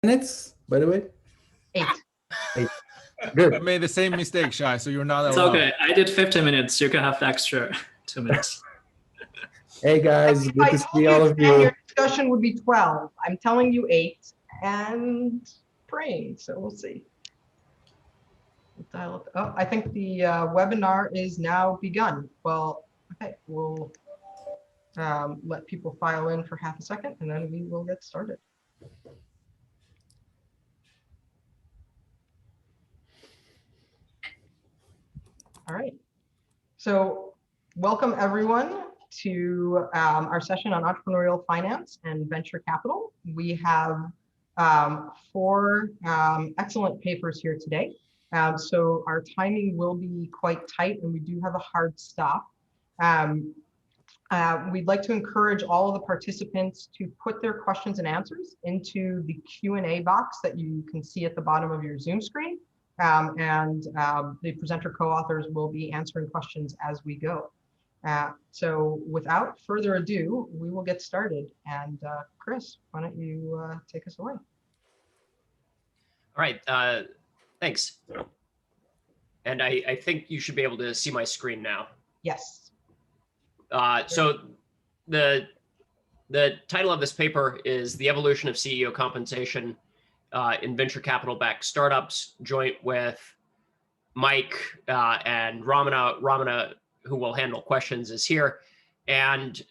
minutes, by the way? 8. 8. I Good. made the same mistake, Shai, so you're not It's allowed. okay. I did 15 minutes. You can have the extra 2 minutes. Hey guys, good to see all of Your you. discussion would be 12. I'm telling you 8 and praying, so we'll see. Oh, I think the webinar is now begun. Well, okay, we'll let people file in for half a second and then we will get started. All right, so welcome everyone to our session on entrepreneurial finance and venture capital. We have 4 excellent papers here today. So our timing will be quite tight and we do have a hard stop. We'd like to encourage all of the participants to put their questions and answers into the Q&A box that you can see at the bottom of your Zoom screen. The presenter co-authors will be answering questions as we go. So without further ado, we will get started. And Chris, why don't you take us away? All right, thanks. And I think you should be able to see my screen now. Yes. So the title of this paper is The Evolution of CEO Compensation in Venture Capital-Backed Startups, joint with Mike and Ramana. Ramana, who will handle questions, is here. And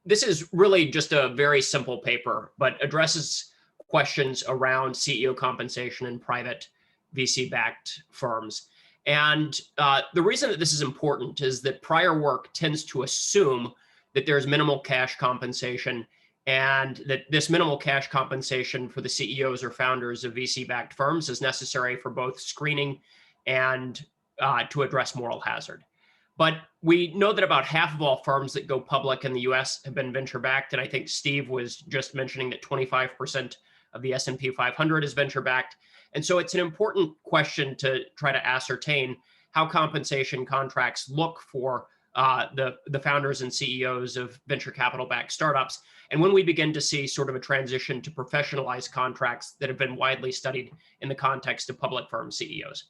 this is really just a very simple paper, but addresses questions around CEO compensation in private VC-backed firms. And the reason that this is important is that prior work tends to assume that there's minimal cash compensation and that this minimal cash compensation for the CEOs or founders of VC-backed firms is necessary for both screening and to address moral hazard. But we know that about half of all firms that go public in the US have been venture-backed. And I think Steve was just mentioning that 25% of the S&P 500 is venture-backed. And so it's an important question to try to ascertain how compensation contracts look for the founders and CEOs of venture capital-backed startups. And when we begin to see sort of a transition to professionalized contracts that have been widely studied in the context of public firm CEOs.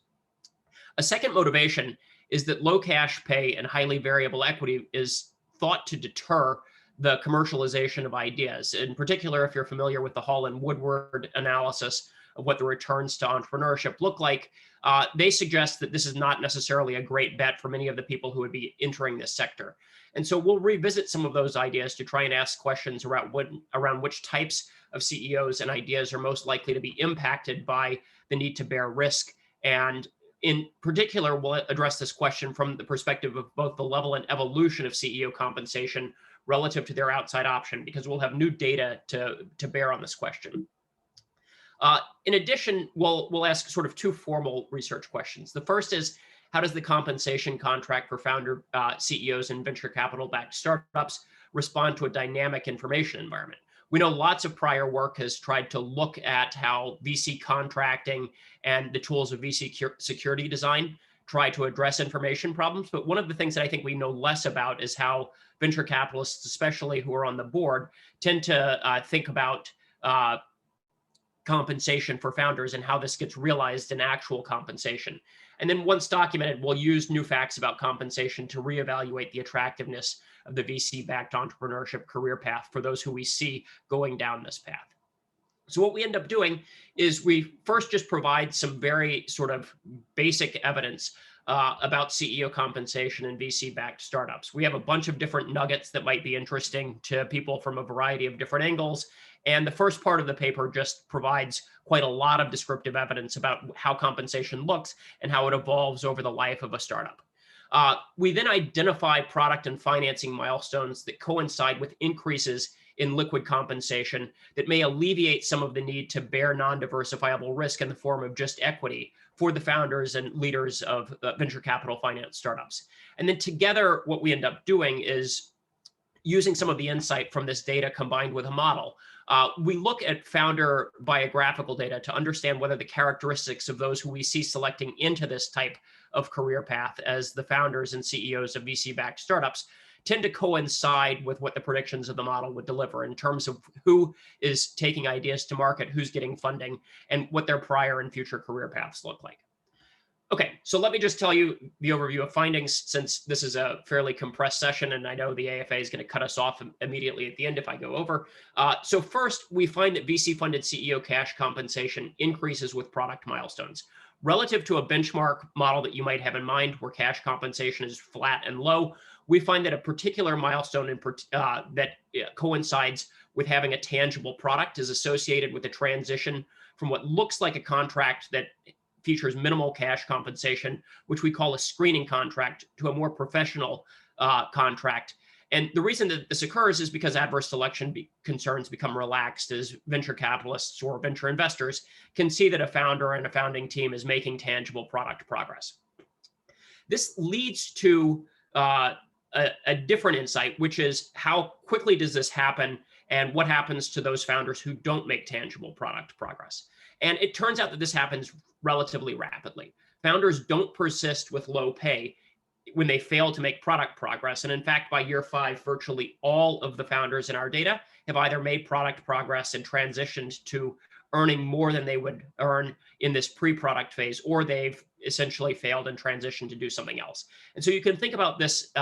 A second motivation is that low cash pay and highly variable equity is thought to deter the commercialization of ideas. In particular, if you're familiar with the Hall and Woodward analysis of what the returns to entrepreneurship look like, they suggest that this is not necessarily a great bet for many of the people who would be entering this sector. And so we'll revisit some of those ideas to try and ask questions around which types of CEOs and ideas are most likely to be impacted by the need to bear risk. And in particular, we'll address this question from the perspective of both the level and evolution of CEO compensation relative to their outside option, because we'll have new data to bear on this question. In addition, we'll ask sort of 2 formal research questions. The first is, how does the compensation contract for founder CEOs and venture capital-backed startups respond to a dynamic information environment? We know lots of prior work has tried to look at how VC contracting and the tools of VC security design try to address information problems. But one of the things that I think we know less about is how venture capitalists, especially who are on the board, tend to think about compensation for founders and how this gets realized in actual compensation. And then once documented, we'll use new facts about compensation to reevaluate the attractiveness of the VC-backed entrepreneurship career path for those who we see going down this path. So what we end up doing is we first just provide some very sort of basic evidence about CEO compensation and VC-backed startups. We have a bunch of different nuggets that might be interesting to people from a variety of different angles. And the first part of the paper just provides quite a lot of descriptive evidence about how compensation looks and how it evolves over the life of a startup. We then identify product and financing milestones that coincide with increases in liquid compensation that may alleviate some of the need to bear non-diversifiable risk in the form of just equity for the founders and leaders of venture capital finance startups. And then together, what we end up doing is using some of the insight from this data combined with a model. We look at founder biographical data to understand whether the characteristics of those who we see selecting into this type of career path as the founders and CEOs of VC-backed startups tend to coincide with what the predictions of the model would deliver in terms of who is taking ideas to market, who's getting funding, and what their prior and future career paths look like. Okay, so let me just tell you the overview of findings, since this is a fairly compressed session, and I know the AFA is going to cut us off immediately at the end if I go over. So first, we find that VC-funded CEO cash compensation increases with product milestones. Relative to a benchmark model that you might have in mind where cash compensation is flat and low, we find that a particular milestone that coincides with having a tangible product is associated with a transition from what looks like a contract that features minimal cash compensation, which we call a screening contract, to a more professional contract. And the reason that this occurs is because adverse selection concerns become relaxed as venture capitalists or venture investors can see that a founder and a founding team is making tangible product progress. This leads to a different insight, which is how quickly does this happen and what happens to those founders who don't make tangible product progress. And it turns out that this happens relatively rapidly. Founders don't persist with low pay when they fail to make product progress. And in fact, by year 5, virtually all of the founders in our data have either made product progress and transitioned to earning more than they would earn in this pre-product phase, or they've essentially failed and transitioned to do something else. And so you can think about this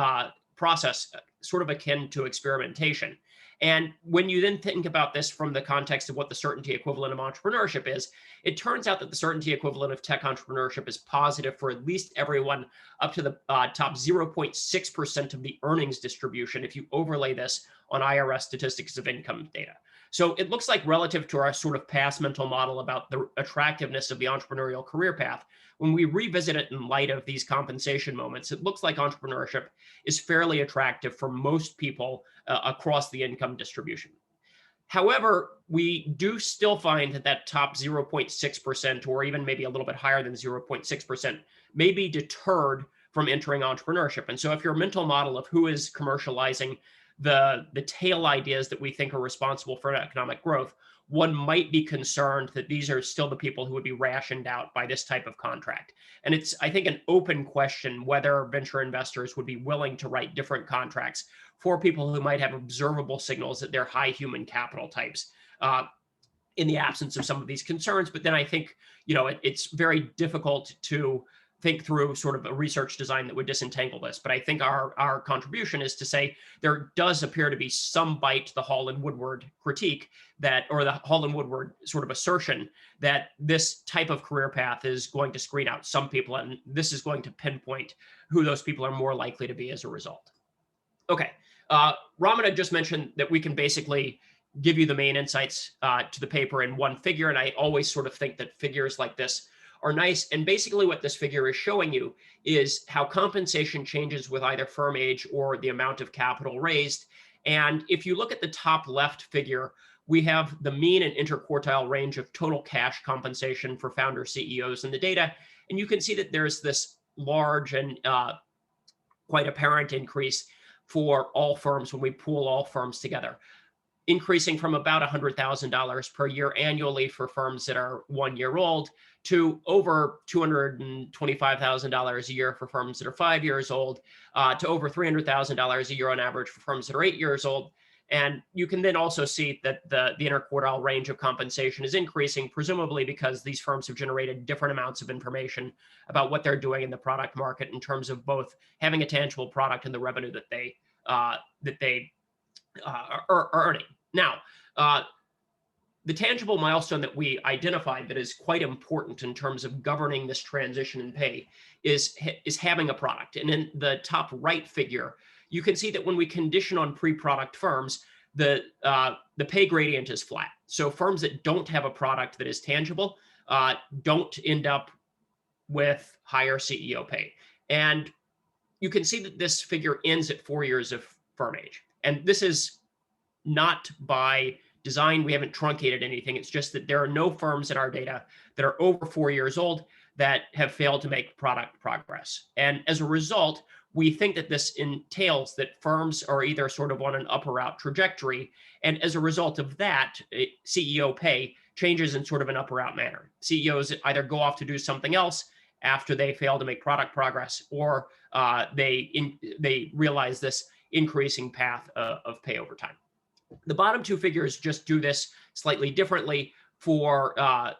process sort of akin to experimentation. And when you then think about this from the context of what the certainty equivalent of entrepreneurship is, it turns out that the certainty equivalent of tech entrepreneurship is positive for at least everyone up to the top 0.6% of the earnings distribution if you overlay this on IRS statistics of income data. So it looks like relative to our sort of past mental model about the attractiveness of the entrepreneurial career path, when we revisit it in light of these compensation moments, it looks like entrepreneurship is fairly attractive for most people across the income distribution. However, we do still find that that top 0.6%, or even maybe a little bit higher than 0.6%, may be deterred from entering entrepreneurship. And so if your mental model of who is commercializing the tail ideas that we think are responsible for economic growth, one might be concerned that these are still the people who would be rationed out by this type of contract. And it's, I think, an open question whether venture investors would be willing to write different contracts for people who might have observable signals that they're high human capital types in the absence of some of these concerns. But then I think, it's very difficult to think through sort of a research design that would disentangle this. But I think our contribution is to say there does appear to be some bite to the Hall and Woodward critique or the Hall and Woodward sort of assertion that this type of career path is going to screen out some people, and this is going to pinpoint who those people are more likely to be as a result. Okay, Ramana just mentioned that we can basically give you the main insights to the paper in one figure, and I always sort of think that figures like this are nice. And basically what this figure is showing you is how compensation changes with either firm age or the amount of capital raised. And if you look at the top left figure, we have the mean and interquartile range of total cash compensation for founder CEOs in the data. And you can see that there's this large and quite apparent increase for all firms when we pool all firms together, increasing from about $100,000 per year annually for firms that are 1 year old to over $225,000 a year for firms that are 5 years old, to over $300,000 a year on average for firms that are 8 years old. And you can then also see that the interquartile range of compensation is increasing, presumably because these firms have generated different amounts of information about what they're doing in the product market in terms of both having a tangible product and the revenue that they are earning. Now, the tangible milestone that we identified that is quite important in terms of governing this transition in pay is having a product. And in the top right figure, you can see that when we condition on pre-product firms, the pay gradient is flat. So firms that don't have a product that is tangible don't end up with higher CEO pay. And you can see that this figure ends at 4 years of firm age. And this is not by design. We haven't truncated anything. It's just that there are no firms in our data that are over 4 years old that have failed to make product progress. And as a result, we think that this entails that firms are either sort of on an up or out trajectory. And as a result of that, CEO pay changes in sort of an up or out manner. CEOs either go off to do something else after they fail to make product progress, or they realize this increasing path of pay over time. The bottom two figures just do this slightly differently for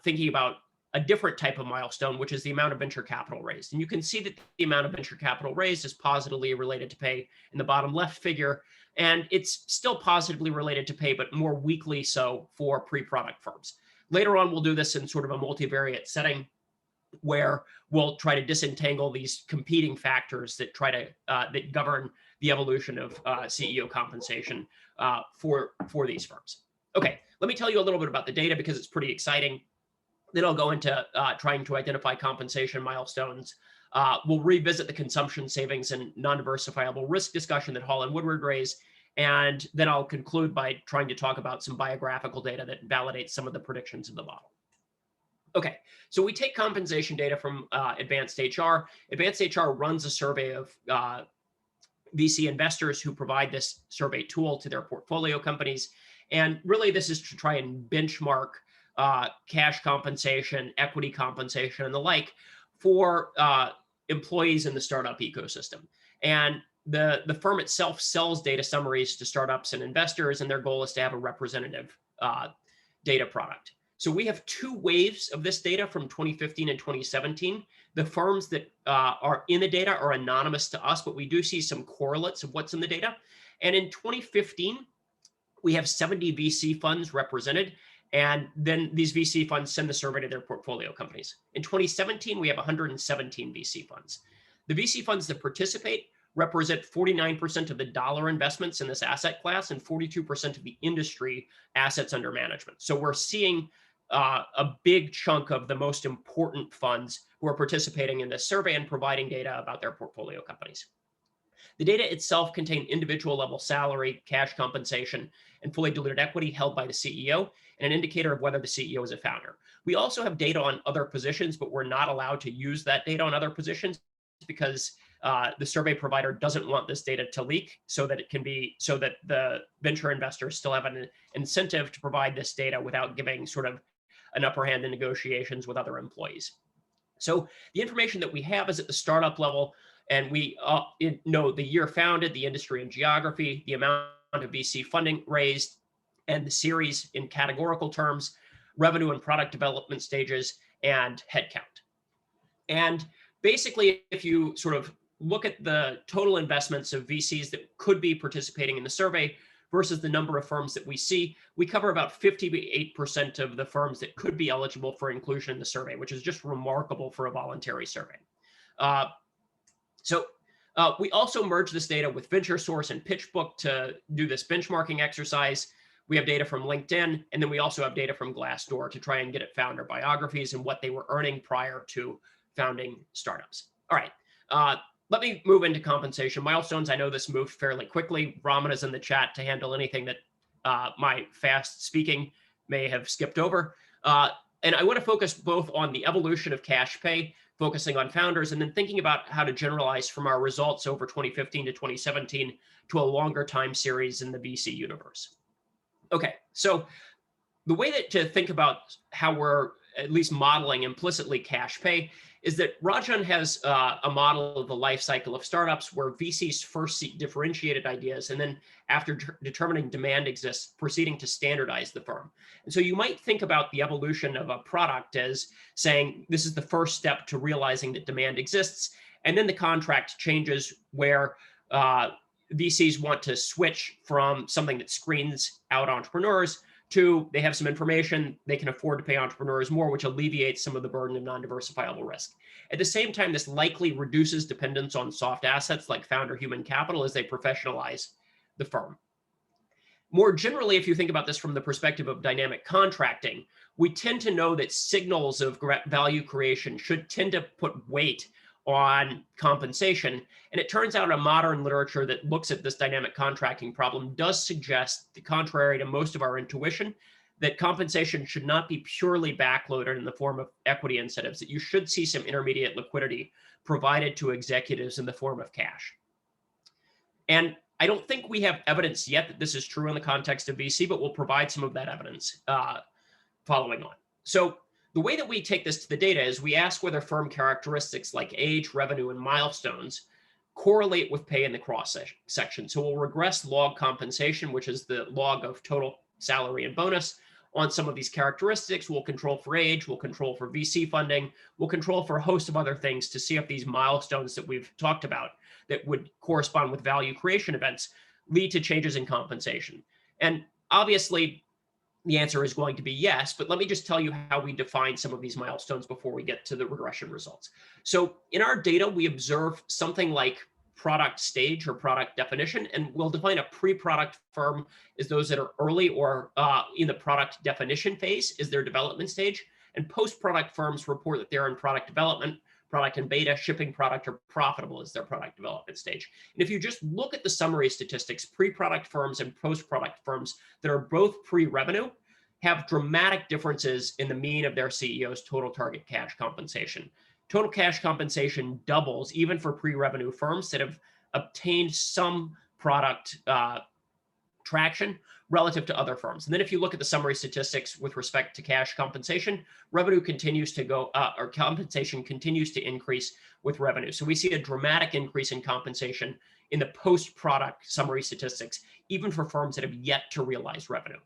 thinking about a different type of milestone, which is the amount of venture capital raised. And you can see that the amount of venture capital raised is positively related to pay in the bottom left figure. And it's still positively related to pay, but more weakly so for pre-product firms. Later on, we'll do this in sort of a multivariate setting where we'll try to disentangle these competing factors that try to that govern the evolution of CEO compensation for these firms. Okay, let me tell you a little bit about the data because it's pretty exciting. Then I'll go into trying to identify compensation milestones. We'll revisit the consumption savings and non-diversifiable risk discussion that Hall and Woodward raised. And then I'll conclude by trying to talk about some biographical data that validates some of the predictions of the model. Okay, so we take compensation data from Advanced HR. Advanced HR runs a survey of VC investors who provide this survey tool to their portfolio companies. And really, this is to try and benchmark cash compensation, equity compensation, and the like for employees in the startup ecosystem. And the firm itself sells data summaries to startups and investors, and their goal is to have a representative data product. So we have two waves of this data from 2015 and 2017. The firms that are in the data are anonymous to us, but we do see some correlates of what's in the data. And in 2015, we have 70 VC funds represented. And then these VC funds send the survey to their portfolio companies. In 2017, we have 117 VC funds. The VC funds that participate represent 49% of the dollar investments in this asset class and 42% of the industry assets under management. So we're seeing a big chunk of the most important funds who are participating in this survey and providing data about their portfolio companies. The data itself contain individual level salary, cash compensation, and fully diluted equity held by the CEO, and an indicator of whether the CEO is a founder. We also have data on other positions, but we're not allowed to use that data on other positions because the survey provider doesn't want this data to leak so that the venture investors still have an incentive to provide this data without giving sort of an upper hand in negotiations with other employees. So the information that we have is at the startup level, and we know the year founded, the industry and geography, the amount of VC funding raised, and the series in categorical terms, revenue and product development stages, and headcount. And basically, if you sort of look at the total investments of VCs that could be participating in the survey versus the number of firms that we see, we cover about 58% of the firms that could be eligible for inclusion in the survey, which is just remarkable for a voluntary survey. We also merge this data with VentureSource and PitchBook to do this benchmarking exercise. We have data from LinkedIn, and then we also have data from Glassdoor to try and get at founder biographies and what they were earning prior to founding startups. All right, let me move into compensation milestones. I know this moved fairly quickly. Ramana is in the chat to handle anything that my fast speaking may have skipped over. And I want to focus both on the evolution of cash pay, focusing on founders, and then thinking about how to generalize from our results over 2015 to 2017 to a longer time series in the VC universe. Okay, so the way to think about how we're at least modeling implicitly cash pay is that Rajan has a model of the life cycle of startups where VCs first seek differentiated ideas, and then after determining demand exists, proceeding to standardize the firm. And so you might think about the evolution of a product as saying, this is the first step to realizing that demand exists. And then the contract changes where VCs want to switch from something that screens out entrepreneurs to they have some information, they can afford to pay entrepreneurs more, which alleviates some of the burden of non-diversifiable risk. At the same time, this likely reduces dependence on soft assets like founder human capital as they professionalize the firm. More generally, if you think about this from the perspective of dynamic contracting, we tend to know that signals of value creation should tend to put weight on compensation. And it turns out a modern literature that looks at this dynamic contracting problem does suggest, contrary to most of our intuition, that compensation should not be purely backloaded in the form of equity incentives, that you should see some intermediate liquidity provided to executives in the form of cash. And I don't think we have evidence yet that this is true in the context of VC, but we'll provide some of that evidence following on. So the way that we take this to the data is we ask whether firm characteristics like age, revenue, and milestones correlate with pay in the cross section. So we'll regress log compensation, which is the log of total salary and bonus, on some of these characteristics. We'll control for age, we'll control for VC funding, we'll control for a host of other things to see if these milestones that we've talked about that would correspond with value creation events lead to changes in compensation. And obviously, the answer is going to be yes, but let me just tell you how we define some of these milestones before we get to the regression results. So in our data, we observe something like product stage or product definition, and we'll define a pre-product firm as those that are early or in the product definition phase is their development stage, and post-product firms report that they're in product development, product in beta, shipping product, or profitable is their product development stage. And if you just look at the summary statistics, pre-product firms and post-product firms that are both pre-revenue have dramatic differences in the mean of their CEO's total target cash compensation. Total cash compensation doubles even for pre-revenue firms that have obtained some product traction relative to other firms. And then if you look at the summary statistics with respect to cash compensation, revenue continues to go, or compensation continues to increase with revenue. So we see a dramatic increase in compensation in the post-product summary statistics, even for firms that have yet to realize revenue.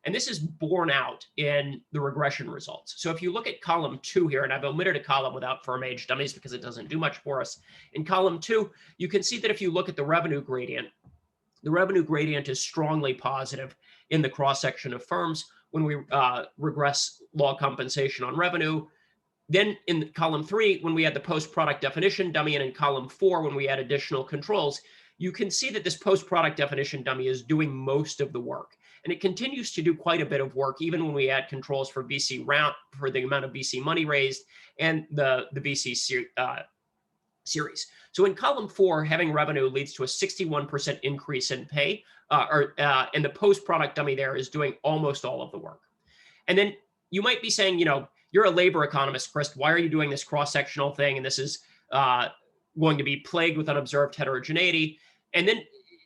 And this is borne out in the regression results. So if you look at column 2 here, and I've omitted a column without firm age dummies because it doesn't do much for us. In column 2, you can see that if you look at the revenue gradient is strongly positive in the cross-section of firms when we regress log compensation on revenue. Then in column 3, when we add the post-product definition dummy, and in column 4, when we add additional controls, you can see that this post-product definition dummy is doing most of the work. And it continues to do quite a bit of work, even when we add controls for VC round, for the amount of VC money raised and the VC series. So in column 4, having revenue leads to a 61% increase in pay, and the post-product dummy there is doing almost all of the work. And then you might be saying, you know, you're a labor economist, Chris, why are you doing this cross-sectional thing? And this is going to be plagued with unobserved heterogeneity. And then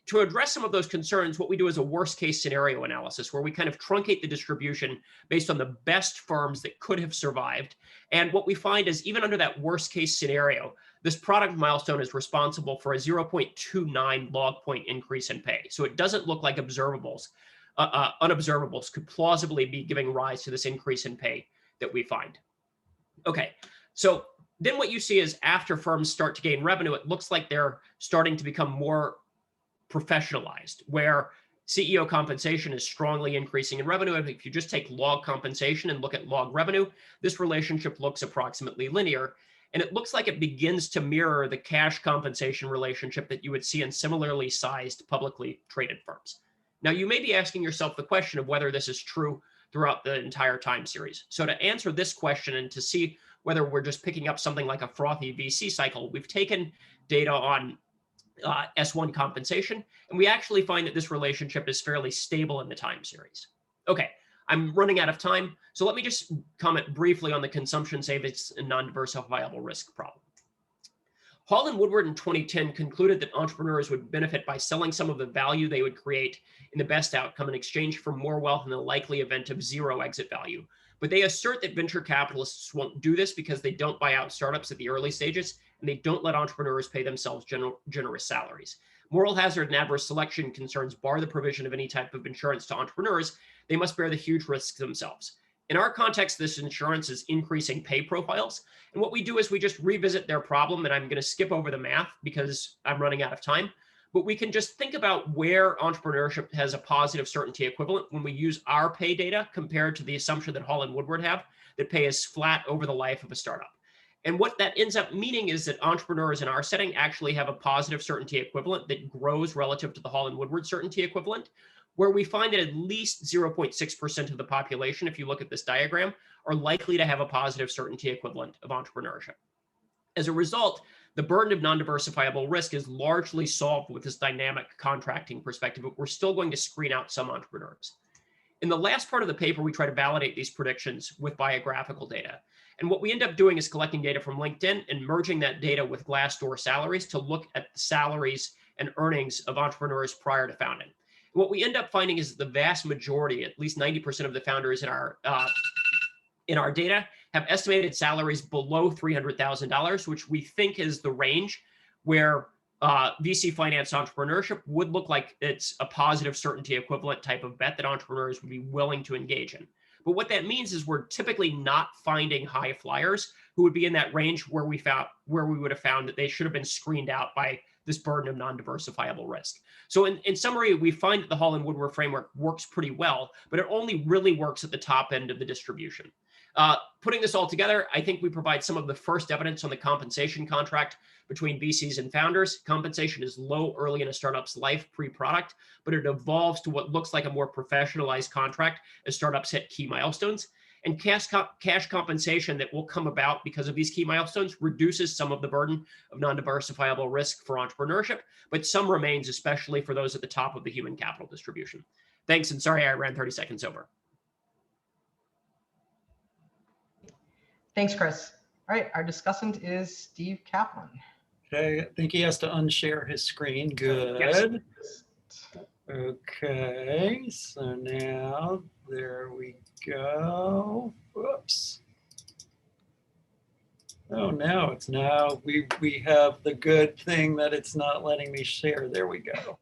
to address some of those concerns, what we do is a worst case scenario analysis where we kind of truncate the distribution based on the best firms that could have survived. And what we find is even under that worst case scenario, this product milestone is responsible for a 0.29 log point increase in pay. So it doesn't look like observables, unobservables could plausibly be giving rise to this increase in pay that we find. Okay, so then what you see is after firms start to gain revenue, it looks like they're starting to become more professionalized, where CEO compensation is strongly increasing in revenue. And if you just take log compensation and look at log revenue, this relationship looks approximately linear. And it looks like it begins to mirror the cash compensation relationship that you would see in similarly sized publicly traded firms. Now, you may be asking yourself the question of whether this is true throughout the entire time series. So to answer this question and to see whether we're just picking up something like a frothy VC cycle, we've taken data on S1 compensation, and we actually find that this relationship is fairly stable in the time series. Okay, I'm running out of time, so let me just comment briefly on the consumption savings and non-diversifiable risk problem. Hall and Woodward in 2010 concluded that entrepreneurs would benefit by selling some of the value they would create in the best outcome in exchange for more wealth in the likely event of zero exit value. But they assert that venture capitalists won't do this because they don't buy out startups at the early stages, and they don't let entrepreneurs pay themselves generous salaries. Moral hazard and adverse selection concerns bar the provision of any type of insurance to entrepreneurs. They must bear the huge risks themselves. In our context, this insurance is increasing pay profiles. And what we do is we just revisit their problem, and I'm going to skip over the math because I'm running out of time. But we can just think about where entrepreneurship has a positive certainty equivalent when we use our pay data compared to the assumption that Hall and Woodward have, that pay is flat over the life of a startup. And what that ends up meaning is that entrepreneurs in our setting actually have a positive certainty equivalent that grows relative to the Hall and Woodward certainty equivalent, where we find that at least 0.6% of the population, if you look at this diagram, are likely to have a positive certainty equivalent of entrepreneurship. As a result, the burden of non-diversifiable risk is largely solved with this dynamic contracting perspective, but we're still going to screen out some entrepreneurs. In the last part of the paper, we try to validate these predictions with biographical data. And what we end up doing is collecting data from LinkedIn and merging that data with Glassdoor salaries to look at the salaries and earnings of entrepreneurs prior to founding. And what we end up finding is that the vast majority, at least 90% of the founders in our data, have estimated salaries below $300,000, which we think is the range where VC finance entrepreneurship would look like it's a positive certainty equivalent type of bet that entrepreneurs would be willing to engage in. But what that means is we're typically not finding high flyers who would be in that range where we would have found that they should have been screened out by this burden of non-diversifiable risk. So in summary, we find that the Hall and Woodward framework works pretty well, but it only really works at the top end of the distribution. Putting this all together, I think we provide some of the first evidence on the compensation contract between VCs and founders. Compensation is low early in a startup's life pre-product, but it evolves to what looks like a more professionalized contract as startups hit key milestones. And cash compensation that will come about because of these key milestones reduces some of the burden of non-diversifiable risk for entrepreneurship, but some remains, especially for those at the top of the human capital distribution. Thanks, and sorry I ran 30 seconds over. Thanks, Chris. All right, our discussant is Steve Kaplan. Okay, I think he has to unshare his screen. Good. Yes. Okay, so now there we go. Whoops. Oh, no, it's now we have the good thing that it's not letting me share. There we go.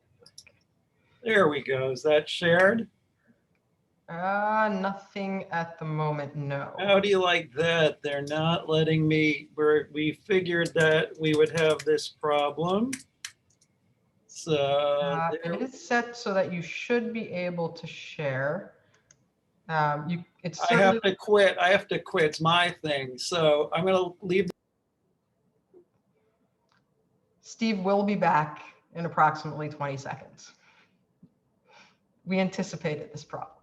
There we go. Is that shared? Nothing at the moment, no. How do you like that? They're not letting me, we figured that we would have this problem. So it is set so that you should be able to share. It's I have to quit. I have to quit. It's my thing. So I'm going to leave. Steve will be back in approximately 20 seconds. We anticipated this problem.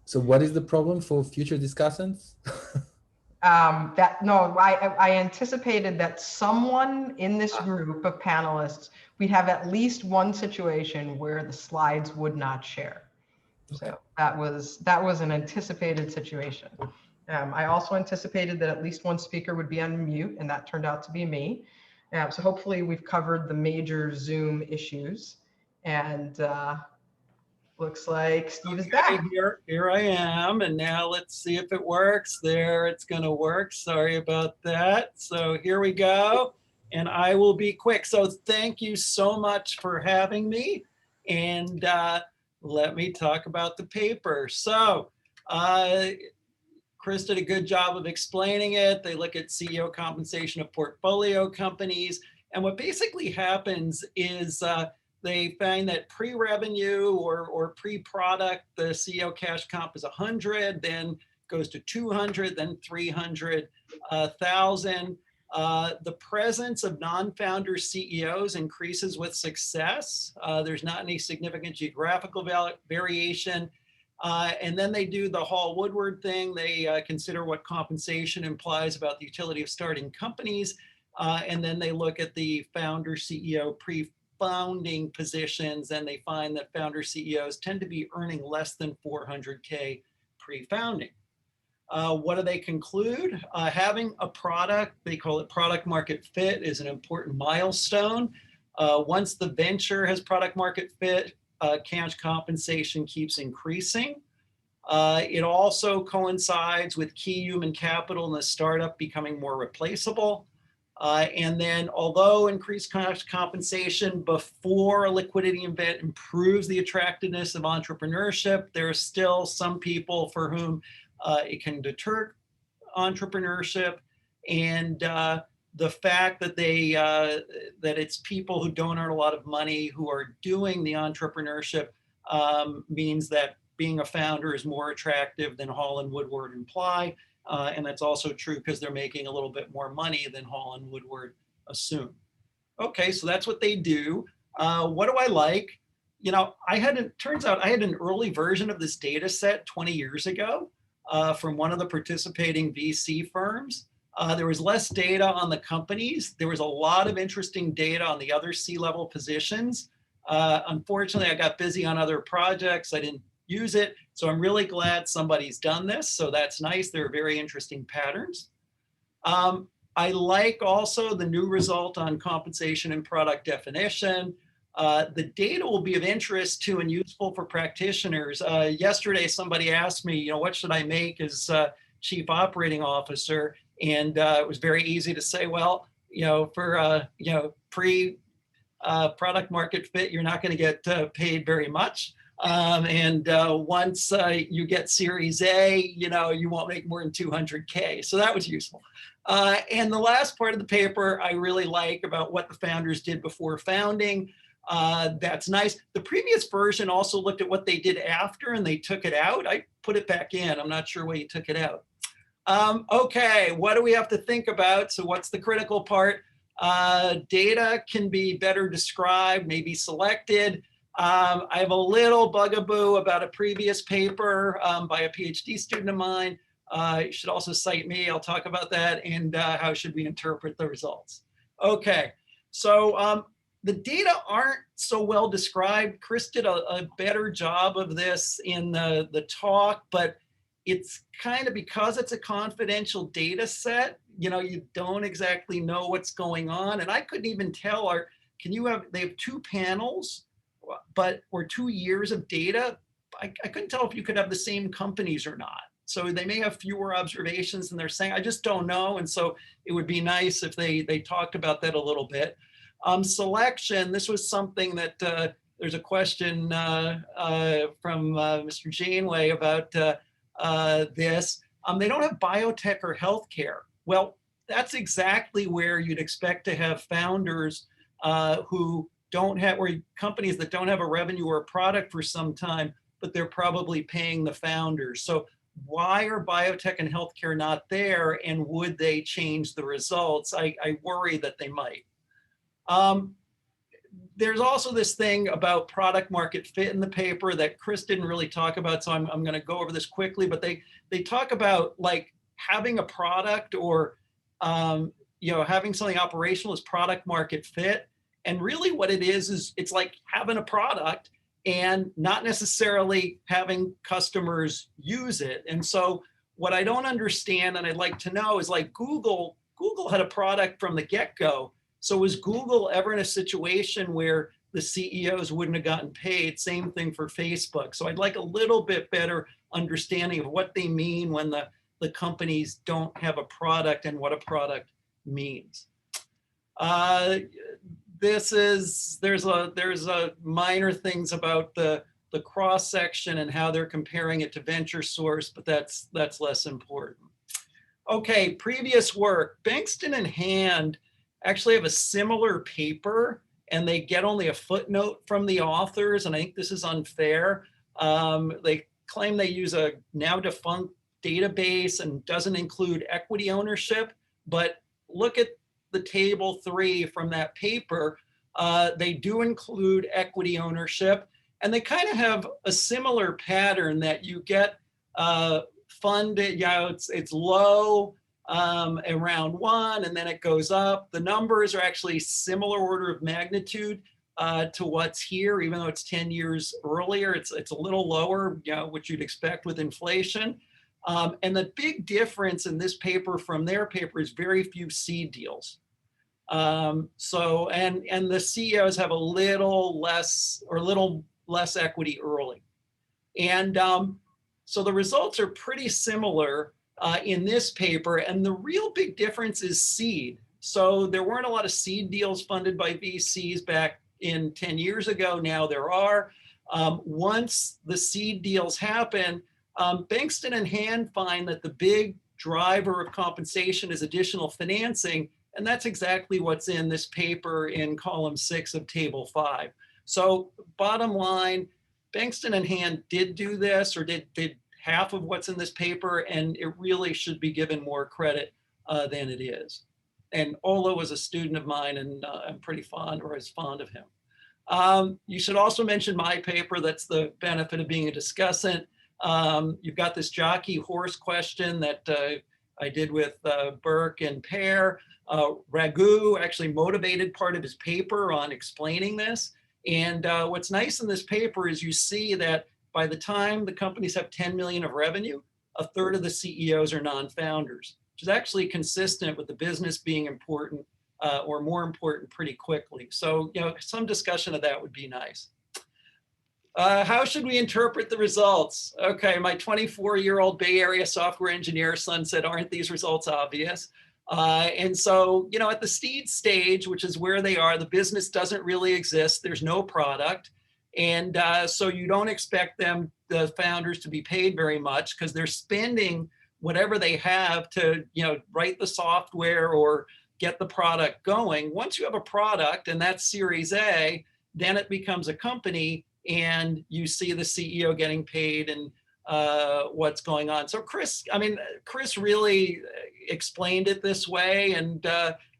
So what is the problem for future discussants? I anticipated that someone in this group of panelists, we'd have at least one situation where the slides would not share. So that was an anticipated situation. I also anticipated that at least one speaker would be on mute, and that turned out to be me. So hopefully we've covered the major Zoom issues, and looks like Steve is back. Here I am, and now let's see if it works. There, it's going to work. Sorry about that. So here we go, and I will be quick. So thank you so much for having me, and let me talk about the paper. So Chris did a good job of explaining it. They look at CEO compensation of portfolio companies, and what basically happens is they find that pre-revenue or pre-product, the CEO cash comp is 100, then goes to 200, then 300,000. The presence of non-founder CEOs increases with success. There's not any significant geographical variation. And then they do the Hall-Woodward thing. They consider what compensation implies about the utility of starting companies. And then they look at the founder CEO pre-founding positions, and they find that founder CEOs tend to be earning less than 400K pre-founding. What do they conclude? Having a product, they call it product market fit, is an important milestone. Once the venture has product market fit, cash compensation keeps increasing. It also coincides with key human capital in the startup becoming more replaceable. And then although increased cash compensation before a liquidity event improves the attractiveness of entrepreneurship, there are still some people for whom it can deter entrepreneurship. And the fact that that it's people who don't earn a lot of money who are doing the entrepreneurship means that being a founder is more attractive than Hall and Woodward imply. And that's also true because they're making a little bit more money than Hall and Woodward assume. Okay, so that's what they do. What do I like? You know, turns out I had an early version of this data set 20 years ago from one of the participating VC firms. There was less data on the companies. There was a lot of interesting data on the other C-level positions. Unfortunately, I got busy on other projects. I didn't use it. So I'm really glad somebody's done this. So that's nice. There are very interesting patterns. I like also the new result on compensation and product definition. The data will be of interest to and useful for practitioners. Yesterday, somebody asked me, what should I make as chief operating officer? And it was very easy to say, well, for product market fit, you're not going to get paid very much. And once you get Series A, you won't make more than 200K. So that was useful. And the last part of the paper I really like about what the founders did before founding. That's nice. The previous version also looked at what they did after, and they took it out. I put it back in. I'm not sure why you took it out. Okay, what do we have to think about? So what's the critical part? Data can be better described, maybe selected. I have a little bugaboo about a previous paper by a PhD student of mine. You should also cite me. I'll talk about that, and how should we interpret the results. Okay, so the data aren't so well described. Chris did a better job of this in the talk, but it's kind of, because it's a confidential data set, you don't exactly know what's going on. And I couldn't even tell, they have 2 panels, or 2 years of data. I couldn't tell if you could have the same companies or not. So they may have fewer observations than they're saying. I just don't know. And so it would be nice if they talked about that a little bit. Selection, this was something that there's a question from Mr. Janeway about this. They don't have biotech or healthcare. Well, that's exactly where you'd expect to have founders who don't have, or companies that don't have a revenue or a product for some time, but they're probably paying the founders. So why are biotech and healthcare not there, and would they change the results? I worry that they might. There's also this thing about product market fit in the paper that Chris didn't really talk about, so I'm going to go over this quickly, but they talk about like having a product, or having something operational as product market fit. And really what it is it's like having a product and not necessarily having customers use it. And so what I don't understand, and I'd like to know, is like Google had a product from the get-go. So was Google ever in a situation where the CEOs wouldn't have gotten paid? Same thing for Facebook. So I'd like a little bit better understanding of what they mean when the companies don't have a product and what a product means. There's a minor things about the cross section and how they're comparing it to venture source, but that's less important. Okay, previous work. Bernstein and Hand actually have a similar paper, and they get only a footnote from the authors, and I think this is unfair. They claim they use a now defunct database and doesn't include equity ownership, but look at the table 3 from that paper. They do include equity ownership, and they kind of have a similar pattern that you get funded, it's low, around 1, and then it goes up. The numbers are actually similar order of magnitude to what's here, even though it's 10 years earlier. It's a little lower, which you'd expect with inflation. And the big difference in this paper from their paper is very few seed deals. And the CEOs have a little less equity early. And so the results are pretty similar in this paper, and the real big difference is seed. So there weren't a lot of seed deals funded by VCs back in 10 years ago. Now there are. Once the seed deals happen, Bernstein and Hand find that the big driver of compensation is additional financing, and that's exactly what's in this paper in column 6 of table 5. So bottom line, Bernstein and Hand did do this, or did half of what's in this paper, and it really should be given more credit than it is. And Ola was a student of mine, and I'm pretty fond, or as fond of him. You should also mention my paper. That's the benefit of being a discussant. You've got this jockey horse question that I did with Burke and Pear. Raghu actually motivated part of his paper on explaining this. And what's nice in this paper is you see that by the time the companies have 10 million of revenue, 1/3 of the CEOs are non-founders, which is actually consistent with the business being important or more important pretty quickly. So, some discussion of that would be nice. How should we interpret the results? Okay, my 24-year-old Bay Area software engineer son said, aren't these results obvious? And so, you know, at the seed stage, which is where they are, the business doesn't really exist. There's no product. And so you don't expect them, the founders, to be paid very much because they're spending whatever they have to, you know, write the software or get the product going. Once you have a product and that's Series A, then it becomes a company and you see the CEO getting paid and what's going on. So Chris really explained it this way. And,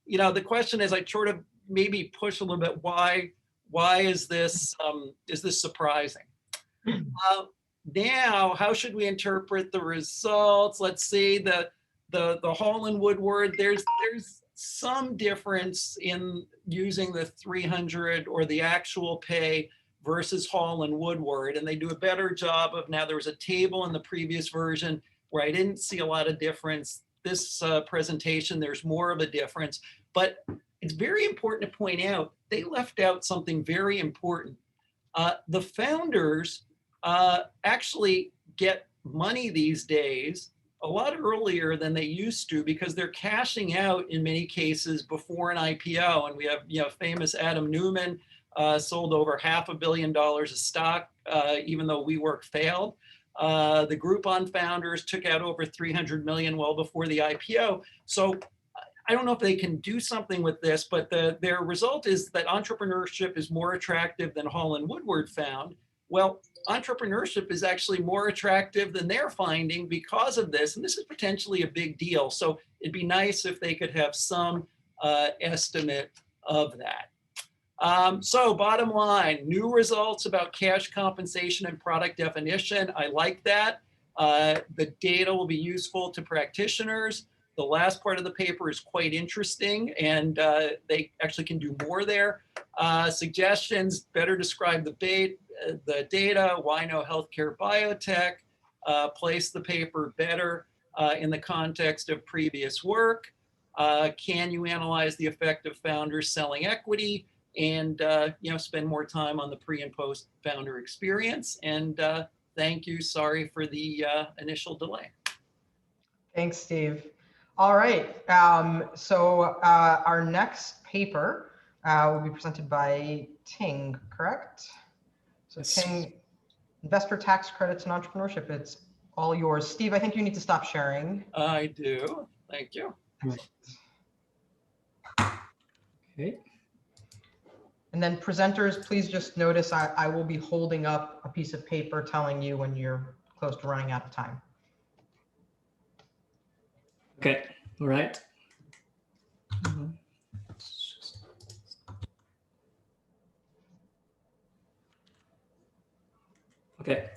you know, the question is, I sort of maybe push a little bit, why is this surprising? Now, how should we interpret the results? Let's see, the Hall and Woodward, there's some difference in using the 300 or the actual pay versus Hall and Woodward, and they do a better job of, now there was a table in the previous version where I didn't see a lot of difference. This presentation, there's more of a difference, but it's very important to point out, they left out something very important. The founders actually get money these days a lot earlier than they used to because they're cashing out in many cases before an IPO. And we have, you know, famous Adam Newman sold over $500 million of stock, even though WeWork failed. The Groupon founders took out over 300 million well before the IPO. So I don't know if they can do something with this, but their result is that entrepreneurship is more attractive than Hall and Woodward found. Well, entrepreneurship is actually more attractive than they're finding because of this. And this is potentially a big deal. So it'd be nice if they could have some estimate of that. So bottom line, new results about cash compensation and product definition. I like that. The data will be useful to practitioners. The last part of the paper is quite interesting, and they actually can do more there. Suggestions, better describe the data, why no healthcare biotech, place the paper better in the context of previous work. Can you analyze the effect of founders selling equity, and you know, spend more time on the pre and post founder experience. And thank you. Sorry for the initial delay. Thanks, Steve. All right. So our next paper will be presented by Ting, correct? So Ting, investor tax credits and entrepreneurship. It's all yours. Steve, I think you need to stop sharing. I do. Thank you. Okay. And then presenters, please just notice I will be holding up a piece of paper telling you when you're close to running out of time. Okay, all right. Okay,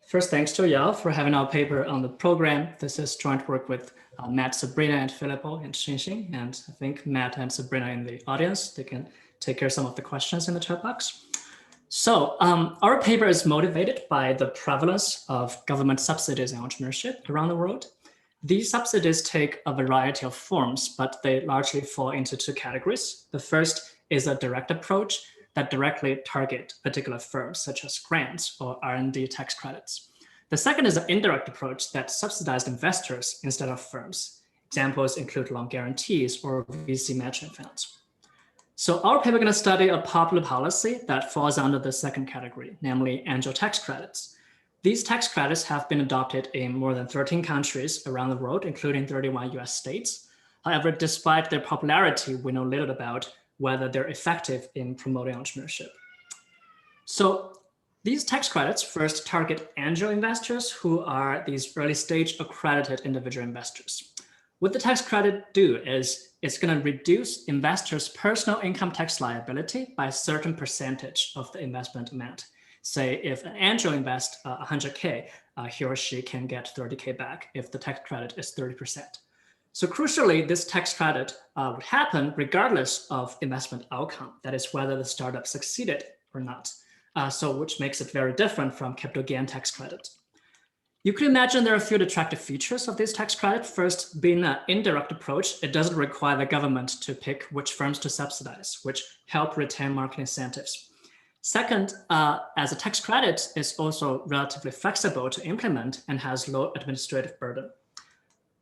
first, thanks to Yael for having our paper on the program. This is joint work with Matt, Sabrina, and Filippo and Xinxin. And I think Matt and Sabrina in the audience, they can take care of some of the questions in the chat box. So our paper is motivated by the prevalence of government subsidies in entrepreneurship around the world. These subsidies take a variety of forms, but they largely fall into two categories. The first is a direct approach that directly target particular firms, such as grants or R&D tax credits. The second is an indirect approach that subsidized investors instead of firms. Examples include loan guarantees or VC matching funds. So our paper is going to study a popular policy that falls under the second category, namely angel tax credits. These tax credits have been adopted in more than 13 countries around the world, including 31 US states. However, despite their popularity, we know little about whether they're effective in promoting entrepreneurship. So these tax credits first target angel investors who are these early stage accredited individual investors. What the tax credit do is it's going to reduce investors' personal income tax liability by a certain percentage of the investment amount. Say if an angel invests 100K, he or she can get 30K back if the tax credit is 30%. So crucially, this tax credit would happen regardless of investment outcome. That is whether the startup succeeded or not. So which makes it very different from capital gain tax credit. You could imagine there are a few attractive features of this tax credit. First, being an indirect approach, it doesn't require the government to pick which firms to subsidize, which help retain market incentives. Second, as a tax credit is also relatively flexible to implement and has low administrative burden.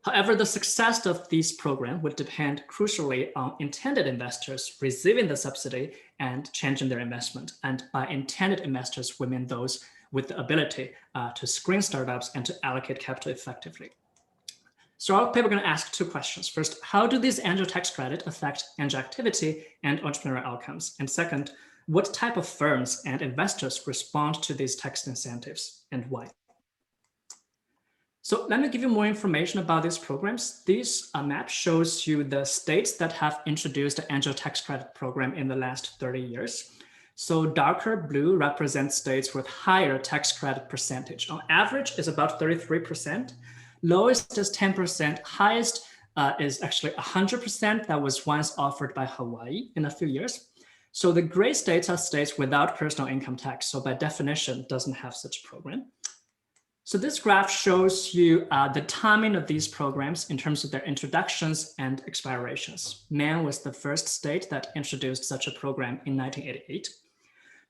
However, the success of this program would depend crucially on intended investors receiving the subsidy and changing their investment. And by intended investors, we mean those with the ability to screen startups and to allocate capital effectively. So our paper is going to ask two questions. First, how do these angel tax credit affect angel activity and entrepreneurial outcomes? And second, what type of firms and investors respond to these tax incentives and why? So let me give you more information about these programs. This map shows you the states that have introduced the angel tax credit program in the last 30 years. So darker blue represents states with higher tax credit percentage. On average, is about 33%. Lowest is 10%. Highest is actually 100%. That was once offered by Hawaii in a few years. So the gray states are states without personal income tax. So by definition, doesn't have such a program. So this graph shows you the timing of these programs in terms of their introductions and expirations. Maine was the first state that introduced such a program in 1988.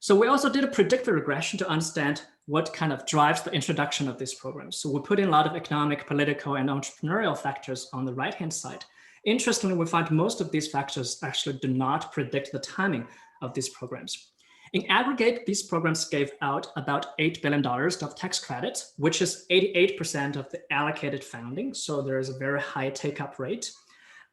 So we also did a predictive regression to understand what kind of drives the introduction of these programs. So we put in a lot of economic, political, and entrepreneurial factors on the right-hand side. Interestingly, we find most of these factors actually do not predict the timing of these programs. In aggregate, these programs gave out about $8 billion of tax credit, which is 88% of the allocated funding. So there is a very high take-up rate.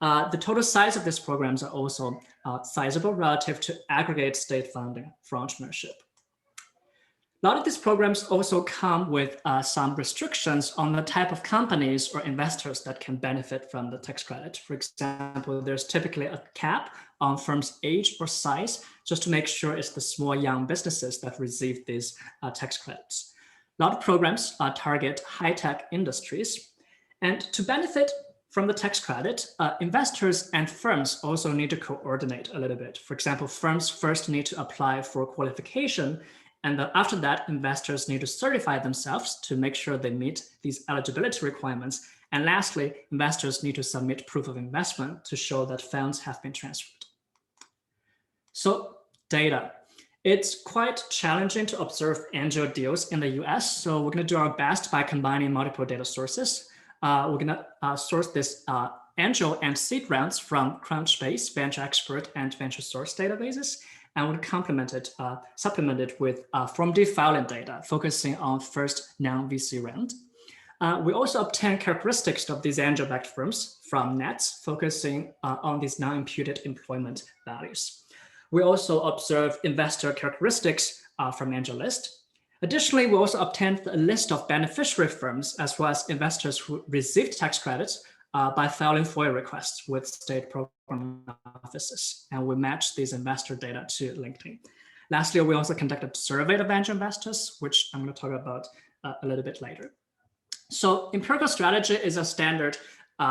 The total size of these programs are also sizable relative to aggregate state funding for entrepreneurship. A lot of these programs also come with some restrictions on the type of companies or investors that can benefit from the tax credit. For example, there's typically a cap on firms' age or size, just to make sure it's the small young businesses that receive these tax credits. A lot of programs target high-tech industries. And to benefit from the tax credit, investors and firms also need to coordinate a little bit. For example, firms first need to apply for qualification, and after that, investors need to certify themselves to make sure they meet these eligibility requirements. And lastly, investors need to submit proof of investment to show that funds have been transferred. So data. It's quite challenging to observe angel deals in the US. So we're going to do our best by combining multiple data sources. We're going to source this angel and seed rounds from Crunchbase, Venture Expert, and Venture Source databases. And we'll complement it, supplement it with from-D filing data, focusing on first non-VC round. We also obtain characteristics of these angel-backed firms from nets, focusing on these non-imputed employment values. We also observe investor characteristics from angel list. Additionally, we also obtained a list of beneficiary firms as well as investors who received tax credits by filing FOIA requests with state program offices. And we match these investor data to LinkedIn. Lastly, we also conducted a survey of angel investors, which I'm going to talk about a little bit later. So empirical strategy is a standard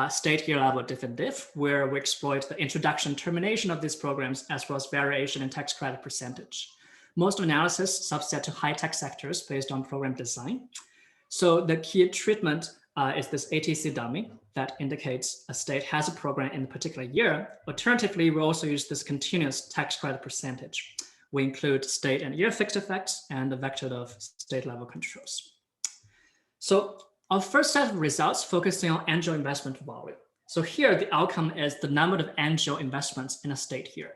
state year level diff and diff, where we exploit the introduction termination of these programs as well as variation in tax credit percentage. Most analysis subset to high tech sectors based on program design. So the key treatment is this ATC dummy that indicates a state has a program in a particular year. Alternatively, we also use this continuous tax credit percentage. We include state and year fixed effects and the vector of state level controls. So our first set of results focusing on angel investment volume. So here, the outcome is the number of angel investments in a state here.